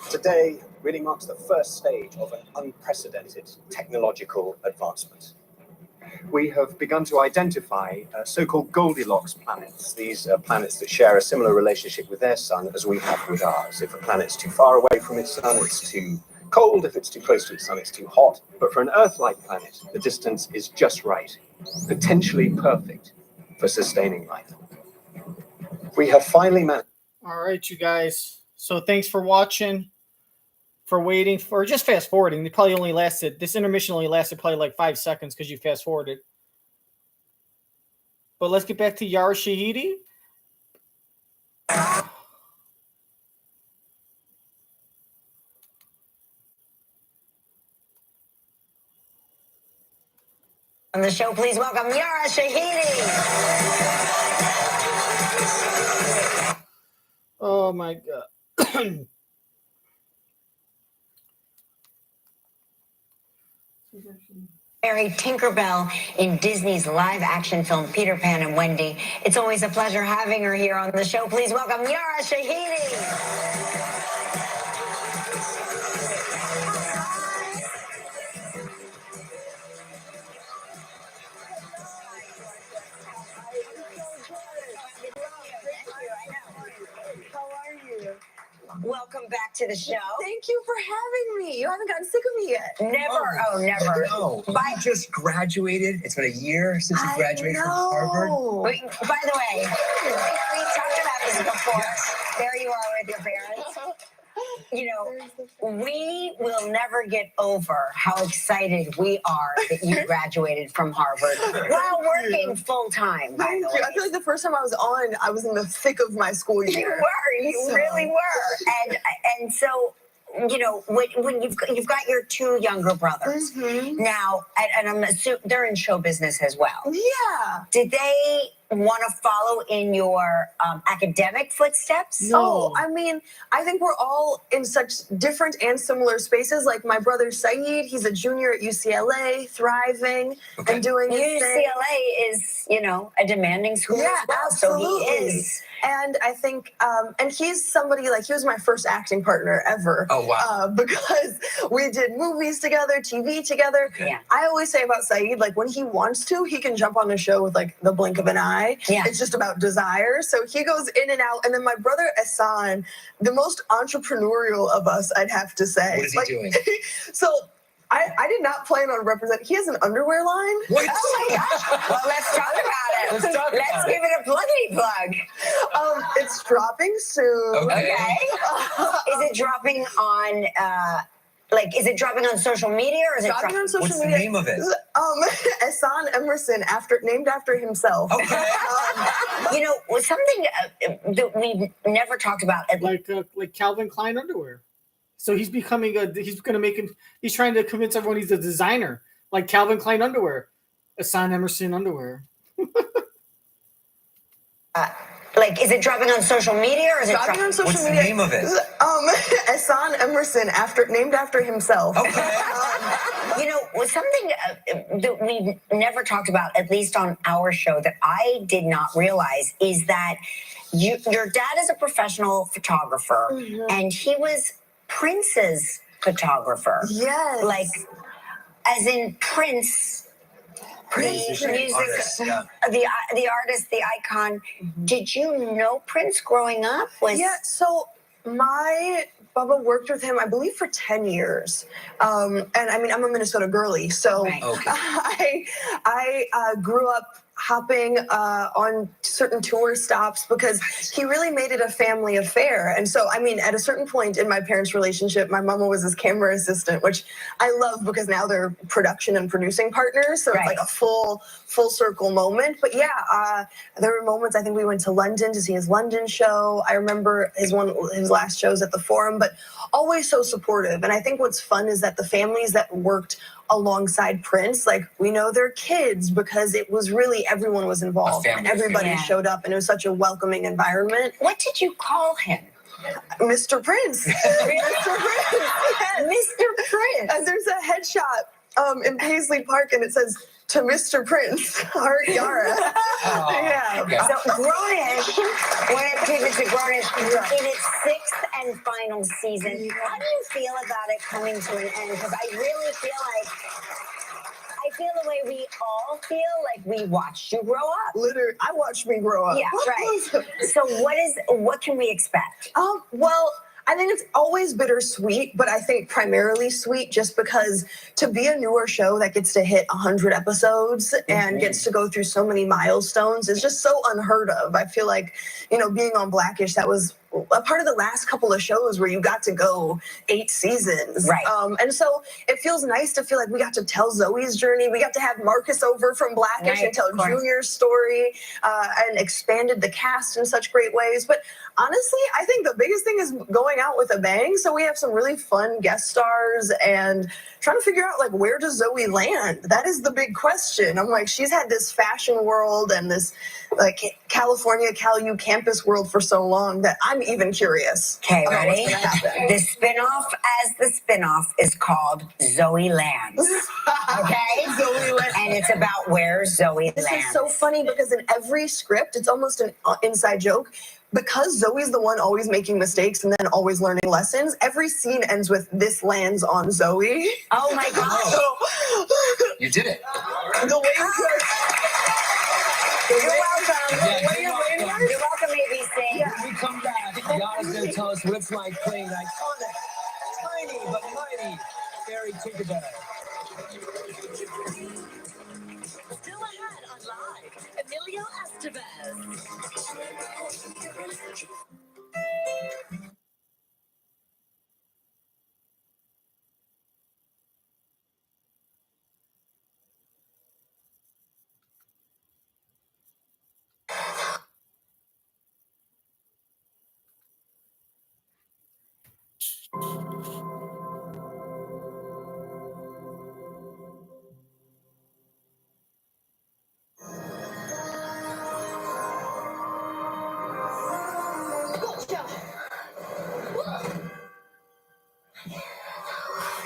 Today really marks the first stage of an unprecedented technological advancement. we have begun to identify so-called Goldilocks planets. These are planets that share a similar relationship with their sun as we have with ours. If a planet's too far away from its sun, it's too cold. If it's too close to its sun, it's too hot. But for an Earth-like planet, the distance is just right, potentially perfect for sustaining life. We have finally managed. All right, you guys. So thanks for watching, for waiting, for just fast forwarding. They probably only lasted, this intermission only lasted probably like 5 seconds because you fast forwarded. But let's get back to Yara Shahidi. On the show, please welcome Yara Shahidi. Oh my God. Mary Tinkerbell in Disney's live-action film Peter Pan and Wendy. It's always a pleasure having her here on the show. Please welcome Yara Shahidi. Welcome back to the show. Thank you for having me. You haven't gotten sick of me yet. Never. Oh, never. No. You just graduated. It's been a year since you graduated from Harvard. Wait, by the way, we talked about this before. There you are with your parents. You know, we will never get over how excited we are that you graduated from Harvard while working full time. Thank you. I feel like the first time I was on, I was in the thick of my school year. You really were. And so, you know, when you've got your 2 younger brothers now, and I'm assuming they're in show business as well. Yeah. Did they want to follow in your academic footsteps? No. I mean, I think we're all in such different and similar spaces. Like my brother Saeed, he's a junior at UCLA, thriving and doing his thing. UCLA is, you know, a demanding school Yeah, as well. absolutely. So he is. And I think, and he's somebody, like, he was my first acting partner ever. Oh, wow. Because we did movies together, TV together. Yeah. I always say about Saeed, like, when he wants to, he can jump on a show with, like, the blink of an eye. Yeah. It's just about desire. So he goes in and out. And then my brother Ehsan, the most entrepreneurial of us, I'd have to say. What is he doing? So I did not plan on representing. He has an underwear line. What? Oh my gosh. Well, let's talk about it. Let's give it a pluggity plug. It's dropping soon. Okay. Is it dropping on is it dropping on social media or is it Dropping on social What's the media? name of it? Ehsan Emerson, named after himself. Okay. You know, something that we've never talked about. like Calvin Klein underwear. So he's becoming he's trying to convince everyone he's a designer, like Calvin Klein underwear, Ehsan Emerson underwear. Is it dropping on social media or is it Dropping on social What's the media? name of it? Ehsan Emerson, named after himself. Okay. You know, something that we've never talked about, at least on our show, that I did not realize is that your dad is a professional photographer and he was Prince's photographer. Yes. Like, as in Prince, the music, artist, yeah. the artist, the icon. Did you know Prince growing up? Yeah, so my Bubba worked with him, I believe, for 10 years. And I mean, I'm a Minnesota girly, so Right. Okay. I grew up hopping on certain tour stops because he really made it a family affair. And so, I mean, at a certain point in my parents' relationship, my mama was his camera assistant, which I love because now they're production and producing partners. So Right. it's like a full circle moment. But yeah, there were moments, I think we went to London to see his London show. I remember his last shows at the Forum, but always so supportive. And I think what's fun is that the families that worked alongside Prince, like, we know their kids because it was really, everyone was involved and everybody showed up and it was such a welcoming environment. What did you call him? Mr. Prince. Mr. Prince. Yes. Mr. Prince. And there's a headshot in Paisley Park and it says, "To Mr. Prince, Heart Yara." Yeah. So Grownish, when it pivots to Grownish, in its 6th and final season, how do you feel about it coming to an end? Because I really feel feel the way we all feel, like we watched you grow up. Literally, I watched me grow up. Yeah, right. So what can we expect? Well, I think it's always bittersweet, but I think primarily sweet just because to be a newer show that gets to hit 100 episodes and gets to go through so many milestones is just so unheard of. I feel like, being on Blackish, that was a part of the last couple of shows where you got to go 8 seasons. Right. And so it feels nice to feel like we got to tell Zoe's journey. We got to have Marcus over from Blackish and tell Junior's story and expanded the cast in such great ways. But honestly, I think the biggest thing is going out with a bang. So we have some really fun guest stars and trying to figure out, like, where does Zoe land? That is the big question. I'm like, she's had this fashion world and this, like, California, CalU campus world for so long that I'm even curious. Okay, about ready? what's gonna happen. The spinoff is called Zoe Lands. Okay? Zoe Lands. And it's about where Zoe This lands. is so funny because in every script, it's almost an inside joke. Because Zoe's the one always making mistakes and then always learning lessons, every scene ends with "this lands on Zoe." Oh my God. So, You did it. the way You're welcome. Yeah, You're welcome, ABC. When we come back, Yara's going to tell us what it's like playing an iconic, tiny but mighty fairy Tinkerbell. Still ahead on Live, Emilio Estevez.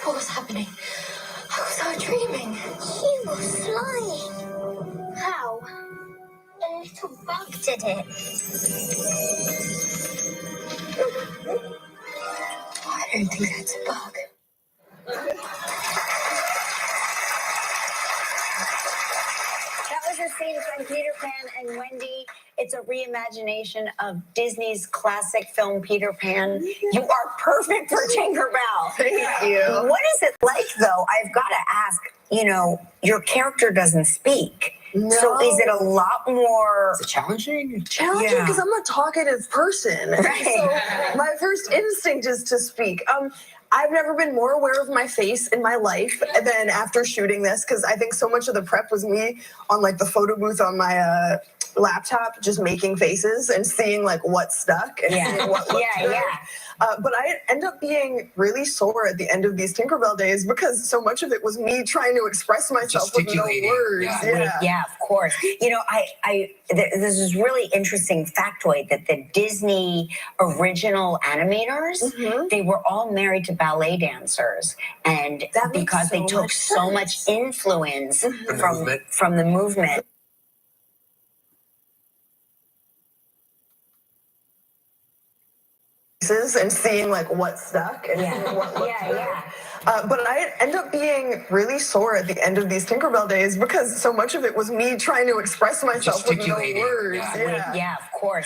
What was happening? Was I dreaming? He was flying. How? A little bug did it. I don't think that's a bug. That was a scene from Peter Pan and Wendy. It's a reimagination of Disney's classic film Peter Pan. You are perfect for Tinkerbell. Thank you. What is it like, though? I've got to ask, your character doesn't speak. No. So is it a lot more Is it challenging? Challenging Yeah. because I'm a talkative person. Right. So my first instinct is to speak. I've never been more aware of my face in my life than after shooting this because I think so much of the prep was me on like the photo booth on my laptop just making faces and seeing like what stuck and seeing what looked good. But I end up being really sore at the end of these Tinkerbell days because so much of it was me trying to express myself with no Gesticulating. words. Yeah, of course. There's this really interesting factoid that the Disney original animators, they were all married to ballet dancers, and That makes because they so took much so much sense. influence movement. from the movement. And seeing like what stuck and seeing what looked good. But I end up being really sore at the end of these Tinkerbell days because so much of it was me trying to express myself with no Gesticulating. words. Yeah, of course.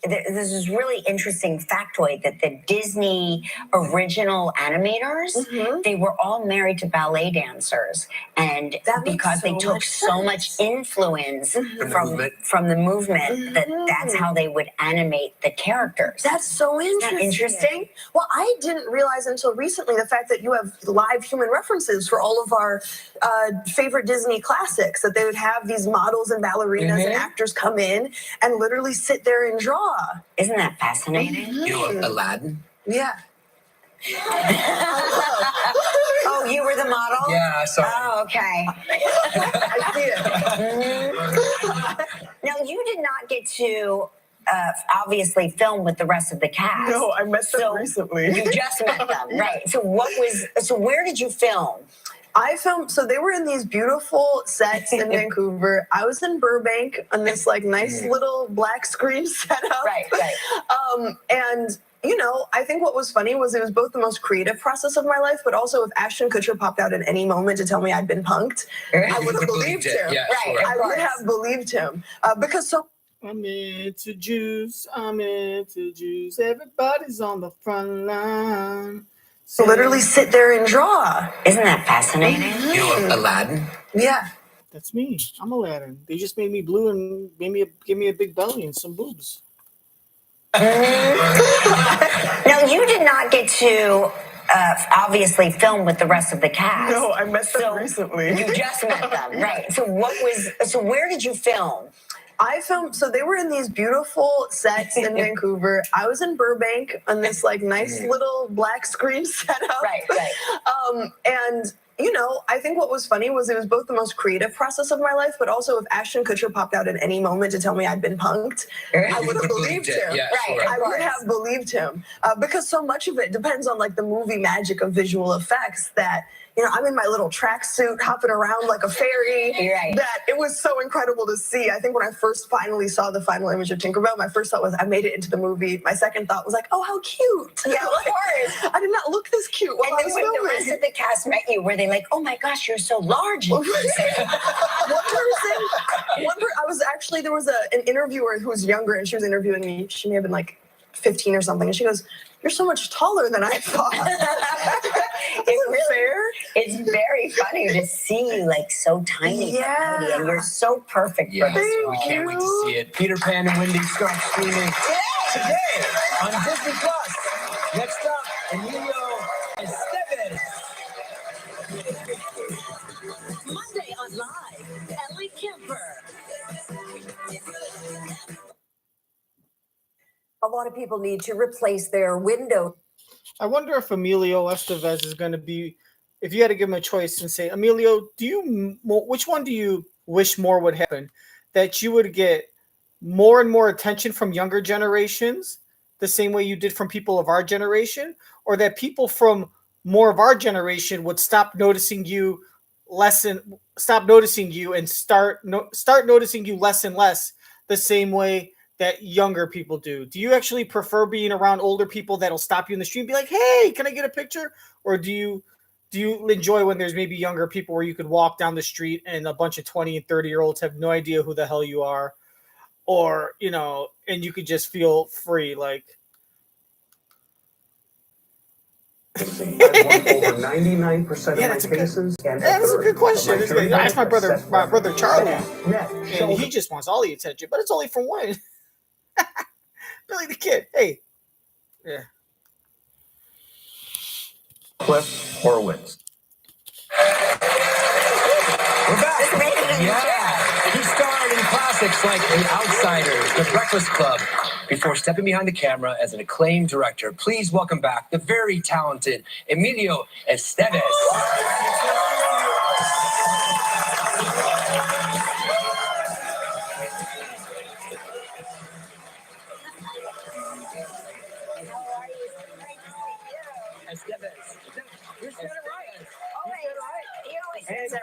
There's this really interesting factoid that the Disney original animators, they were all married to ballet dancers, and That makes because they so took much so much influence from the movement, that's how they would animate the characters. That's so Isn't that interesting? Well, I didn't realize until recently the fact that you have live human references for all of our favorite Disney classics, that they would have these models and ballerinas and actors come in and literally sit there and draw. Isn't that fascinating? Aladdin? Yeah. Oh, you were the model? Yeah, sorry. Oh, okay. I see it. Now, you did not get to obviously film with the rest of the cast. No, I met them recently. You just met them, right? So where did you film? I filmed, so they were in these beautiful sets in Vancouver. I was in Burbank on this like nice little black screen setup. Right. And you know, I think what was funny was it was both the most creative process of my life, but also if Ashton Kutcher popped out at any moment to tell me I'd been punked, I would have believed him. Yeah, Right. sure. I would have believed him because so. I'm into juice. Everybody's on the front line. So literally sit there and draw. Isn't that fascinating? You know, Aladdin. Yeah. That's me. I'm Aladdin. They just made me blue and gave me a big belly and some boobs. Now, you did not get to obviously film with the rest of the cast. No, I met them recently. You just met them, right? So where did you film? I filmed, so they were in these beautiful sets in Vancouver. I was in Burbank on this like nice little black screen setup. Right. And you know, I think what was funny was it was both the most creative process of my life, but also if Ashton Kutcher popped out at any moment to tell me I'd been punked, I would have believed him. Yeah, Right. sure. I would have believed him because so much of it depends on like the movie magic of visual effects that, you know, I'm in my little tracksuit hopping around like a fairy. Right. That it was so incredible to see. I think when I first finally saw the final image of Tinkerbell, my first thought was I made it into the movie. My second thought was like, oh, how cute. Yeah, of course. I did not look this cute while And I then was when the filming. rest of the cast met you, were they like, oh my gosh, you're so large? One person, I was actually, there was an interviewer who was younger and she was interviewing me. She may have been like 15 or something. And she goes, you're so much taller than I thought. It's really fair. It's very funny to see you like so tiny, and you're so perfect for Yes, this we role. can't wait to see it. Peter Pan and Wendy start streaming today on Disney Plus. Next up, Emilio Estevez. Monday on Live, Ellie Kemper. A lot of people need to replace their window. I wonder if Emilio Estevez is going to be, if you had to give him a choice and say, Emilio, which one do you wish more would happen? That you would get more and more attention from younger generations, the same way you did from people of our generation, or that people from more of our generation would stop noticing you and start noticing you less and less, the same way that younger people do? Do you actually prefer being around older people that'll stop you in the street and be like, hey, can I get a picture? Or do you enjoy when there's maybe younger people where you could walk down the street and a bunch of 20 and 30-year-olds have no idea who the hell you are? Or, you know, and you could just feel free, like... Over 99% of my cases. That's a good question. That's my brother Charlie. And he just wants all the attention, but it's only from one. Billy the Kid. Hey. Yeah. Cliff Horowitz. We're back. Yeah. He starred in classics like The Outsiders, The Breakfast Club, before stepping behind the camera as an acclaimed director. Please welcome back the very talented Emilio Estevez. You said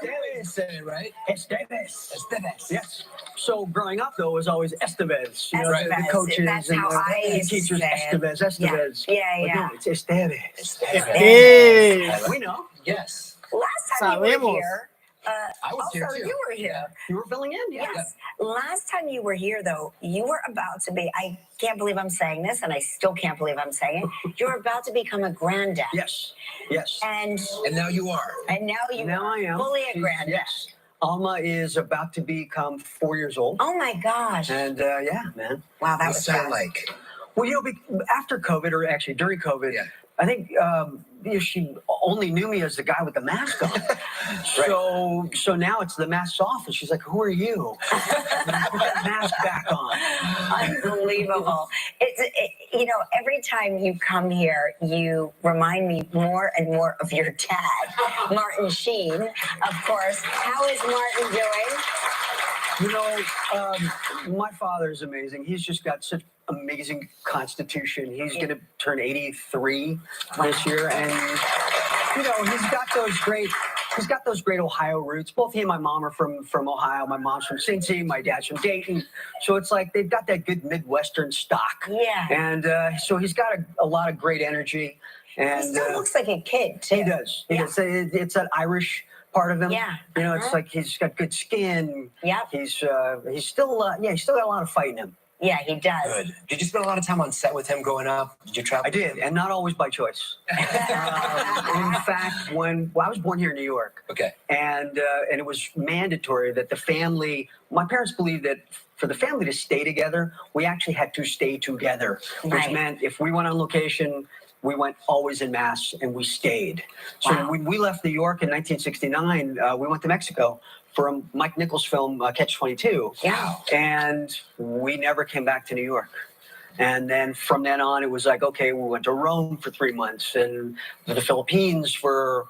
it right. You said it right. Estevez. Estevez. Yes. So growing up, though, it was always Estevez. You know, Estevez. the coaches That's and how I the used to teachers. say it. Estevez. Yeah. But no, it's Estevez. Hey. We know. Yes. Last time you were here, I was here also too. you were here. You were filling in, yeah. Yes. Last time you were here, though, you were about to be, I can't believe I'm saying this, and I still can't believe I'm saying it. You were about to become a granddad. Yes. And now you are. And now I am fully a granddad. Yes. Alma is about to become 4 years old. Oh, my gosh. And yeah, man. Wow, that What's was that fast. like? Well, you know, after COVID, or actually during COVID, I think she only knew me as the guy with the mask on. So now it's the mask's off, and she's like, "Who are you?" Put that mask back on. Unbelievable. You know, every time you come here, you remind me more and more of your dad, Martin Sheen, of course. How is Martin doing? You know, my father is amazing. He's just got such amazing constitution. He's going to turn 83 this year, and you know, he's got those great he's got those great Ohio roots. Both he and my mom are from Ohio. My mom's from Cincy, my dad's from Dayton. So it's like they've got that good Midwestern stock. Yeah. And so he's got a lot of great energy. And he still looks like a kid, too. He does. Yeah. It's that Irish part of him. Yeah. You know, it's like he's got good skin. Yeah. He's still he's still got a lot of fight in him. Yeah, he does. Good. Did you spend a lot of time on set with him growing up? Did you travel? I did, and not always by choice. In fact, I was born here in New York. Okay. And it was mandatory that the family, my parents believed that for the family to stay together, we actually had to stay together, which meant if we went on location, we went always en masse, and we stayed. So when we left New York in 1969, we went to Mexico for a Mike Nichols film, Catch-22. Yeah. And we never came back to New York. And then from then on, it was like, okay, we went to Rome for 3 months and the Philippines for,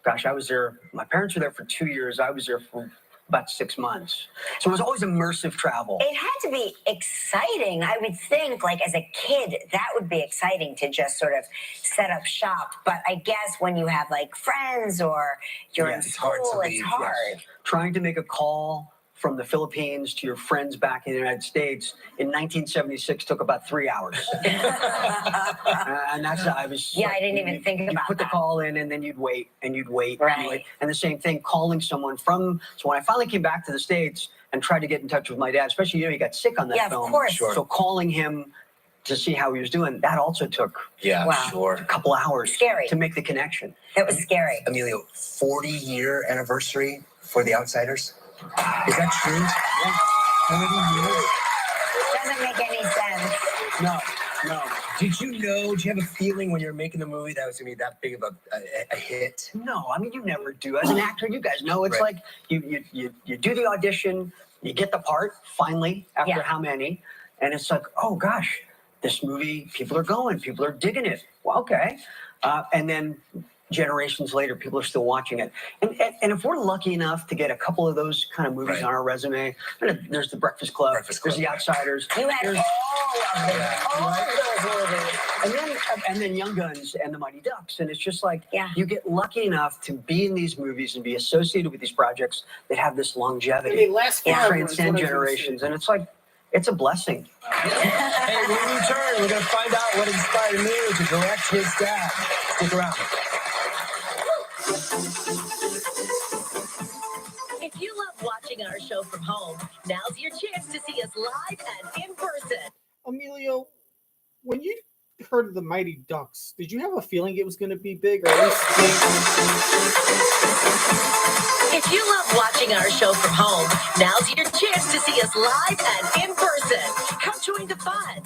gosh, I was there. My parents were there for 2 years. I was there for about 6 months. So it was always immersive travel. It had to be exciting. I would think, like, as a kid, that would be exciting to just sort of set up shop. But I guess when you have, like, friends or you're in school, it's hard. Yes. Trying to make a call from the Philippines to your friends back in the United States in 1976 took about 3 hours. And that's I was. Yeah, I didn't even think about that. You put the call in, and then you'd wait, and you'd wait, right? And you'd wait. And the same thing, calling someone from. So when I finally came back to the States and tried to get in touch with my dad, especially he got sick on that film. Yeah, of course. Sure. So calling him to see how he was doing, that also took sure a couple hours. Scary. To make the connection. That was scary. Emilio, 40-year anniversary for The Outsiders. Is that true? Yeah. 40 years. Doesn't make any sense. No. Did you have a feeling when you were making the movie that was going to be that big of a hit? No, I mean, you never do. As an actor, you guys know, it's like you do the audition, you get the part, finally, after how many, and it's like, oh gosh, this movie, people are going, people are digging it. Well, okay. And then generations later, people are still watching it. And if we're lucky enough to get a couple of those kind of movies on our resume, there's The Breakfast Club, there's The Outsiders. You had all of those movies. And then Young Guns and The Mighty Ducks. And it's just like, you get lucky enough to be in these movies and be associated with these projects that have this longevity. They transcend generations. And it's like, it's a blessing. Hey, when we return, we're going to find out what inspired Emilio to direct his dad. Stick around. If you love watching our show from home, now's your chance to see us live and in person. Emilio, when you heard of the Mighty Ducks, did you have a feeling it was going to be big, or at least If you love watching our show from home, now's your chance to see us live and in person. Come join the fun.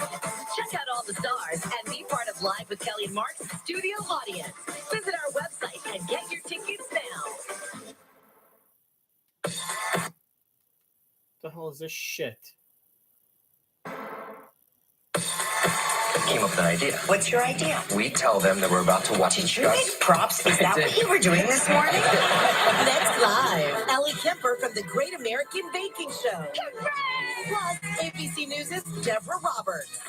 Check out all the stars and be part of Live with Kelly and Mark's studio audience. Visit our website and get your tickets now. the hell is this shit? Came up with an idea. What's your idea? We tell them that we're about to watch. Did you make props? Is that what you were doing this morning? Next live, Ellie Kemper from the Great American Baking Show. Plus, ABC News' Deborah Roberts.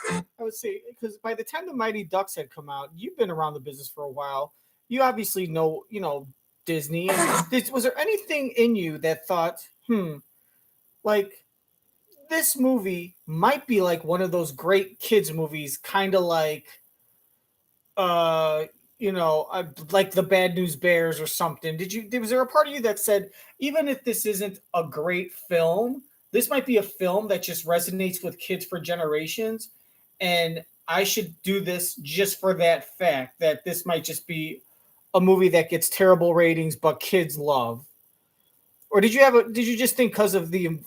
I would say, because by the time the Mighty Ducks had come out, you've been around the business for a while. You obviously know, Disney. Was there anything in you that thought, like, this movie might be like one of those great kids movies, kind of like, like the Bad News Bears or something? Was there a part of you that said, even if this isn't a great film, this might be a film that just resonates with kids for generations, and I should do this just for that fact that this might just be a movie that gets terrible ratings but kids love? Or did you just think because of the,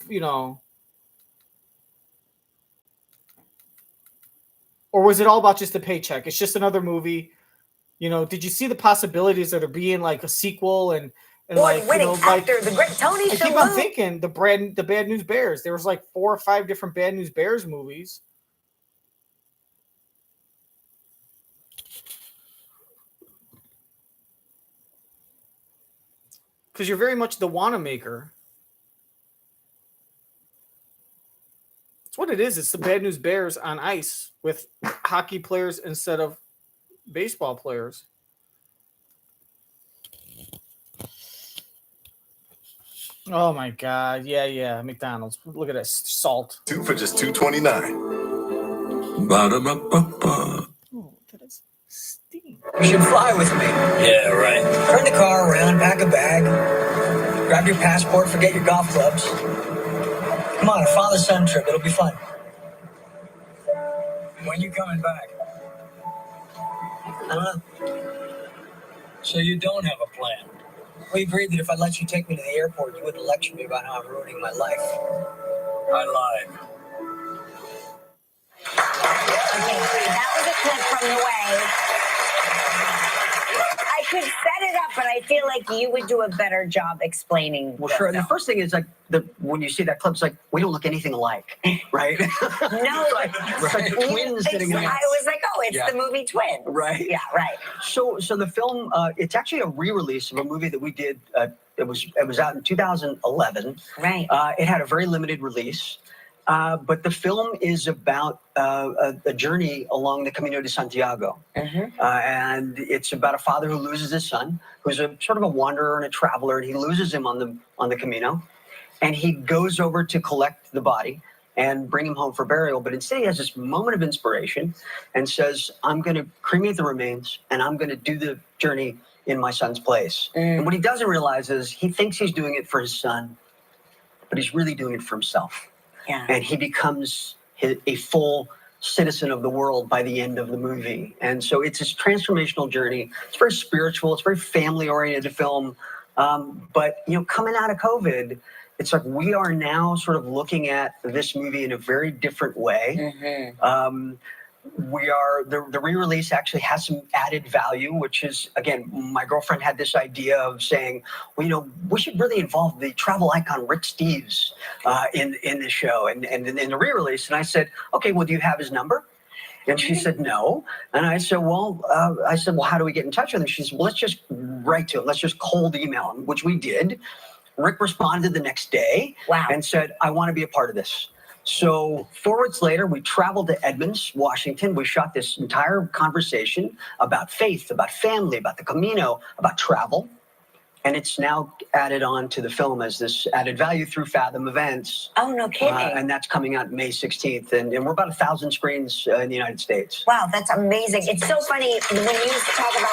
or was it all about just the paycheck? It's just another movie. Did you see the possibilities of there being like a sequel and winning actor, the great Tony Shalhoub? I keep on thinking the Bad News Bears. There was like 4 or 5 different Bad News Bears movies. Because you're very much the Wanamaker. That's what it is. It's the Bad News Bears on ice with hockey players instead of baseball players. Oh my God. Yeah. McDonald's. Look at this. Salt. 2 for just $2.29. Ba-da-ba-ba-ba. Oh, that is steam. You should fly with me. Yeah, right. Turn the car around, pack a bag, grab your passport, forget your golf clubs. Come on, a father-son trip. It'll be fun. When you coming back? I don't know. So you don't have a plan? We agreed that if I let you take me to the airport, you wouldn't lecture me about how I'm ruining my life. I lied. Okay, that was a clip from the way. I could set it up, but I feel like you would do a better job explaining. Well, sure. And the first thing is like when you see that clip, it's like we don't look anything alike, right? No, right. Twins sitting in the I was like, oh, it's the movie Twins. Right. Yeah, right. So the film, it's actually a re-release of a movie that we did. It was out in 2011. Right. It had a very limited release. But the film is about a journey along the Camino de Santiago. And it's about a father who loses his son, who's a sort of a wanderer and a traveler, and he loses him on the Camino. And he goes over to collect the body and bring him home for burial. But instead, he has this moment of inspiration and says, I'm going to cremate the remains, and I'm going to do the journey in my son's place. And what he doesn't realize is he thinks he's doing it for his son, but he's really doing it for himself. Yeah. And he becomes a full citizen of the world by the end of the movie. And so it's this transformational journey. It's very spiritual. It's a very family-oriented film. But, coming out of COVID, it's like we are now sort of looking at this movie in a very different way. The re-release actually has some added value, which is, again, my girlfriend had this idea of saying, well, we should really involve the travel icon Rick Steves in the show and in the re-release. And I said, okay, well, do you have his number? And she said, no. And I said, well, how do we get in touch with him? She said, well, let's just write to him. Let's just cold email him, which we did. Rick responded the next day and said, I want to be a part of this. So 4 weeks later, we traveled to Edmonds, Washington. We shot this entire conversation about faith, about family, about the Camino, about travel. And it's now added on to the film as this added value through Fathom Events. Oh, no kidding. And that's coming out May 16th. And we're about 1,000 screens in the United States. Wow, that's amazing. It's so funny when you talk about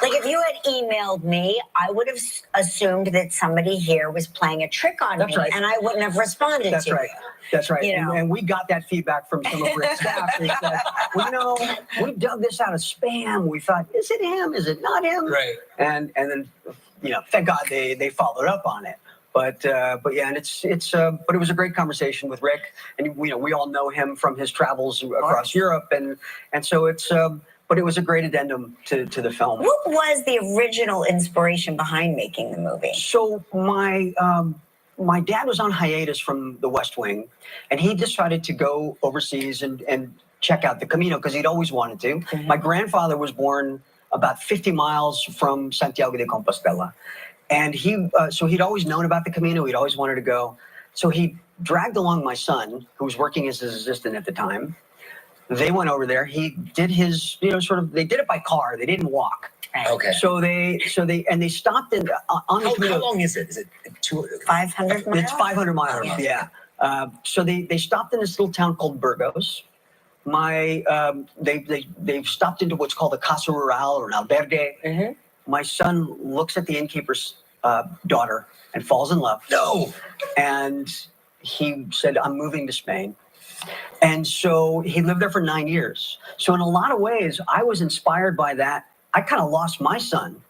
like if you had emailed me, I would have assumed that somebody here was playing a trick on me, and I wouldn't have responded to you. That's right. And we got that feedback from some of Rick's staff. They said, well, we dug this out of spam. We thought, is it him? Is it not him? Right. And then, thank God they followed up on it. But yeah, and but it was a great conversation with Rick, and we all know him from his travels across Europe, and so it's. But it was a great addendum to the film. What was the original inspiration behind making the movie? So my dad was on hiatus from The West Wing, and he decided to go overseas and check out the Camino because he'd always wanted to. My grandfather was born about 50 miles from Santiago de Compostela, and so he'd always known about the Camino. He'd always wanted to go. So he dragged along my son, who was working as his assistant at the time. They went over there. He did his, they did it by car. They didn't walk. Okay. So they stopped in on the Camino. How long is it? Is it 500 miles? It's 500 miles. Yeah. So they stopped in this little town called Burgos. They've stopped into what's called a Casa Rural or an albergue. My son looks at the innkeeper's daughter and falls in love. No. And he said, I'm moving to Spain. And so he lived there for 9 years. So in a lot of ways, I was inspired by that. I kind of lost my son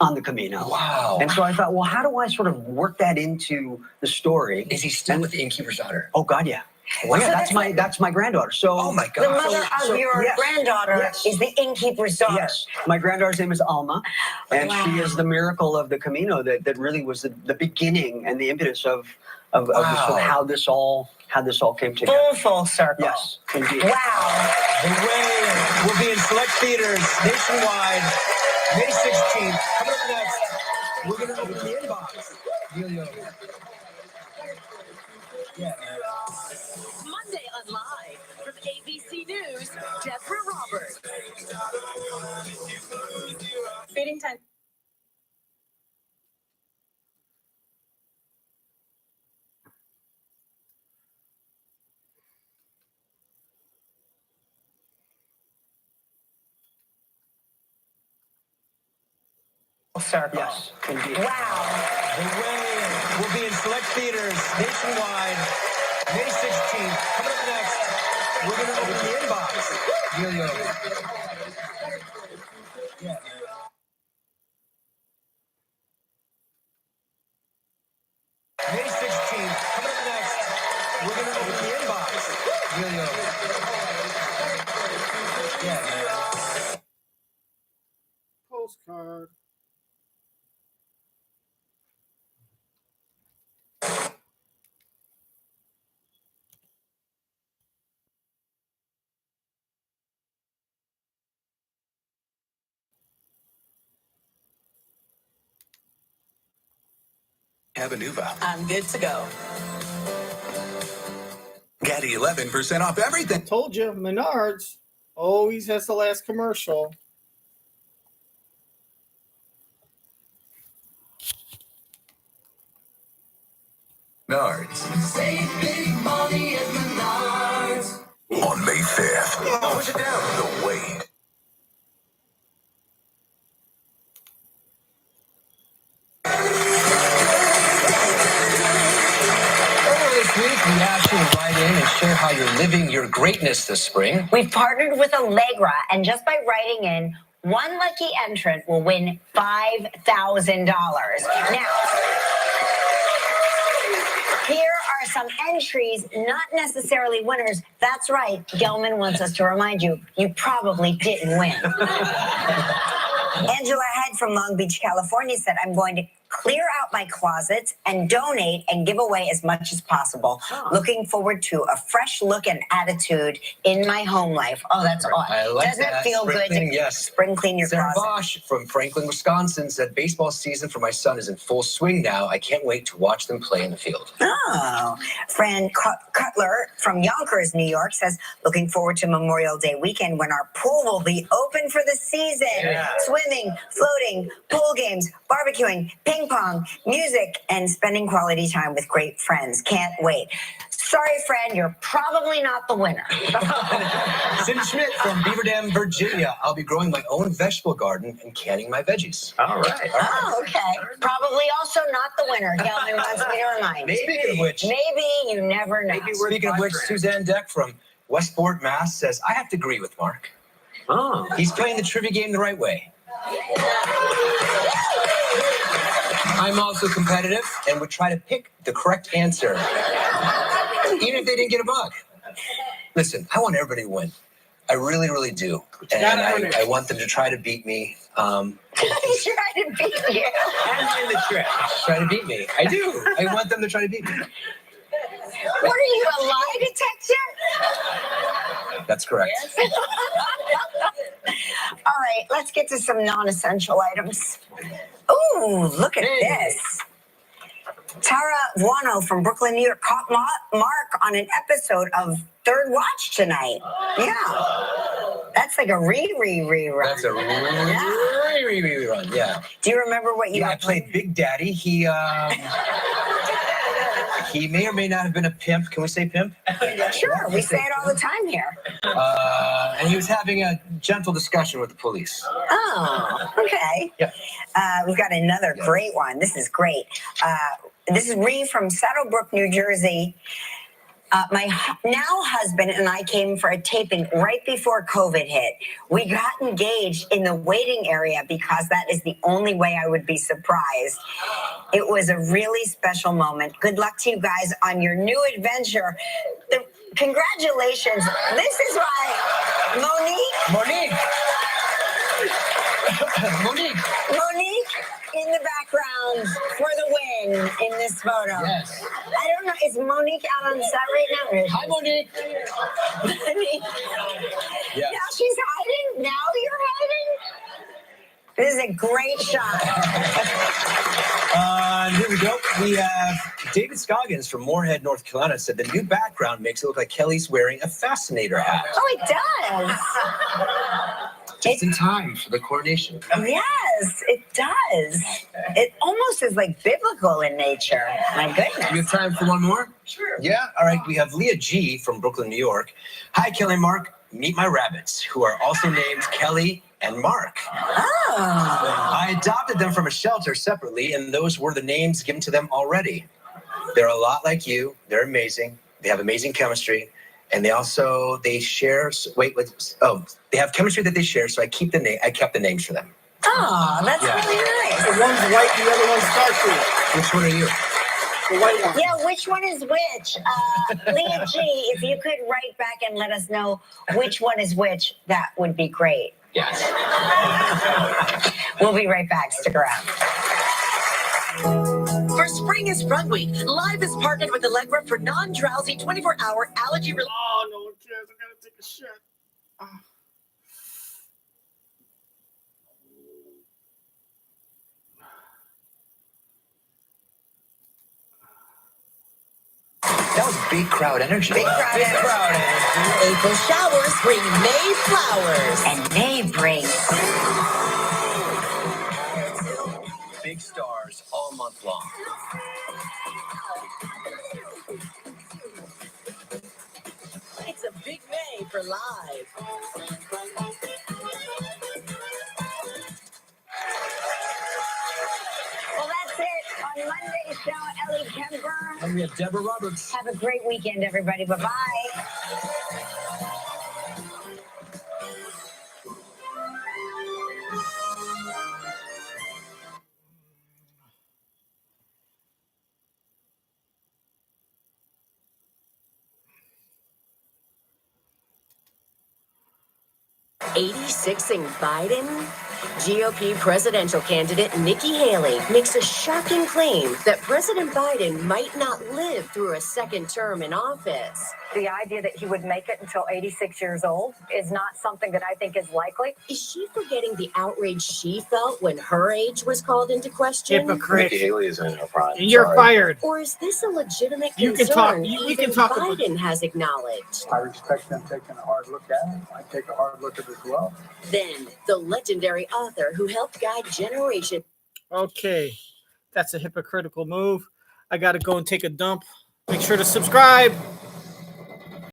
on the Camino. Wow. And so I thought, well, how do I sort of work that into the story? Is he still with the innkeeper's daughter? Oh, God, yeah. Well, yeah, that's my granddaughter. So, oh my God. The mother of your granddaughter is the innkeeper's daughter. Yes. My granddaughter's name is Alma, and she is the miracle of the Camino that really was the beginning and the impetus of how this all came together. Full circle. Yes, indeed. Wow. The Way will be in select theaters nationwide May 16th. Coming up next, we're going to open the inbox. Emilio. Yeah. Monday on Live from ABC News, Deborah Roberts. Feeding time. Circle. Yes, indeed. Wow. The Way will be in select theaters nationwide May 16th. Coming up next, we're going to open the inbox. Emilio. Yeah. May 16th. Coming up next, we're going to open the inbox. Emilio. Yeah. Postcard. Habanuva. I'm good to go. Get 11% off everything. Told you, Menards always has the last commercial. Menards. Save big money at Menards. On May 5th. Push it down. The Wait. Earlier this week, we asked you to write in and share how you're living your greatness this spring. We've partnered with Allegra, and just by writing in, one lucky entrant will win $5,000. Now, here are some entries, not necessarily winners. That's right. Gelman wants us to remind you, you probably didn't win. Angela Head from Long Beach, California said, I'm going to clear out my closets and donate and give away as much as possible. Looking forward to a fresh look and attitude in my home life. Oh, that's awesome. I like Doesn't that. it feel Spring good cleaning, to yes. spring clean your Sarah closet? Bosch from Franklin, Wisconsin said, baseball season for my son is in full swing now. I can't wait to watch them play in the field. Oh, Fran Cutler from Yonkers, New York says, looking forward to Memorial Day weekend when our pool will be open for the season. Yeah. Swimming, floating, pool games, barbecuing, ping pong, music, and spending quality time with great friends. Can't wait. Sorry, Fran, you're probably not the winner. Cindy Schmidt from Beaver Dam, Virginia. I'll be growing my own vegetable garden and canning my veggies. All right. Oh, okay. Probably also not the winner. Gelman wants me to remind you. Speaking of which, Maybe you never know. speaking of which, Suzanne Deck from Westport, Mass. says, I have to agree with Mark. Oh. He's playing the trivia game the right way. I'm also competitive and would try to pick the correct answer, even if they didn't get a bug. Listen, I want everybody to win. I really, really do. And I want them to try to beat me. He's trying to beat you. And win the trip. Try to beat me. I do. I want them to try to beat me. What are you, a lie detector? That's correct. All right, let's get to some non-essential items. Ooh, look at this. Tara Vuano from Brooklyn, New York caught Mark on an episode of Third Watch tonight. Yeah. That's like a rerun. That's a rerun, yeah. Do you remember what you I played Big Daddy. He may or may not have been a pimp. Can we say pimp? Sure, we say it all the time here. And he was having a gentle discussion with the police. Oh, okay. Yeah. We've got another great one. This is great. This is Ree from Saddlebrook, New Jersey. My now husband and I came for a taping right before COVID hit. We got engaged in the waiting area because that is the only way I would be surprised. It was a really special moment. Good luck to you guys on your new adventure. Congratulations. This is why Monique in the background for the win in this photo. Yes. I don't know. Is Monique out on set right now? Hi, Monique. Yeah. Now she's hiding? Now you're hiding? This is a great shot. Here we go. We have David Scoggins from Moorhead, North Carolina said the new background makes it look like Kelly's wearing a fascinator hat. Oh, it does. Just in time for the coronation. Yes, it does. It almost is like biblical in nature. My goodness. You have time for one more? Sure. Yeah? All right. We have Leah G. from Brooklyn, New York. Hi, Kelly and Mark. Meet my rabbits, who are also named Kelly and Mark. Oh. I adopted them from a shelter separately, and those were the names given to them already. They're a lot like you. They're amazing. They have amazing chemistry. And they share. They have chemistry that they share. So I kept the names for them. Oh, that's really nice. The one's white, the other one's Starfleet. Which one are you? The white one. Yeah, which one is which? Leah G, if you could write back and let us know which one is which, that would be great. Yes. We'll be right back. Stick around. For Spring is Run Week, Live is partnered with Allegra for non-drowsy 24-hour allergy relief. Oh, no one cares. I gotta take a shit. That was big crowd energy. Big crowd energy. April showers bring May flowers. And they bring Big stars all month long. It's a big May for Live. Well, that's it on Monday's show. Ellie Kemper. And we have Deborah Roberts. Have a great weekend, everybody. Bye-bye. 86ing Biden? GOP presidential candidate Nikki Haley makes a shocking claim that President Biden might not live through a second term in office. The idea that he would make it until 86 years old is not something that I think is likely. Is she forgetting the outrage she felt when her age was called into question? Hypocrite. Nikki Haley is in her prime. You're fired. Or is this a legitimate You can concern talk- we even can talk about- Biden has acknowledged? I respect them taking a hard look at it. I take a hard look at it as well. Then, the legendary author who helped guide generations. Okay, that's a hypocritical move. I gotta go and take a dump. Make sure to subscribe.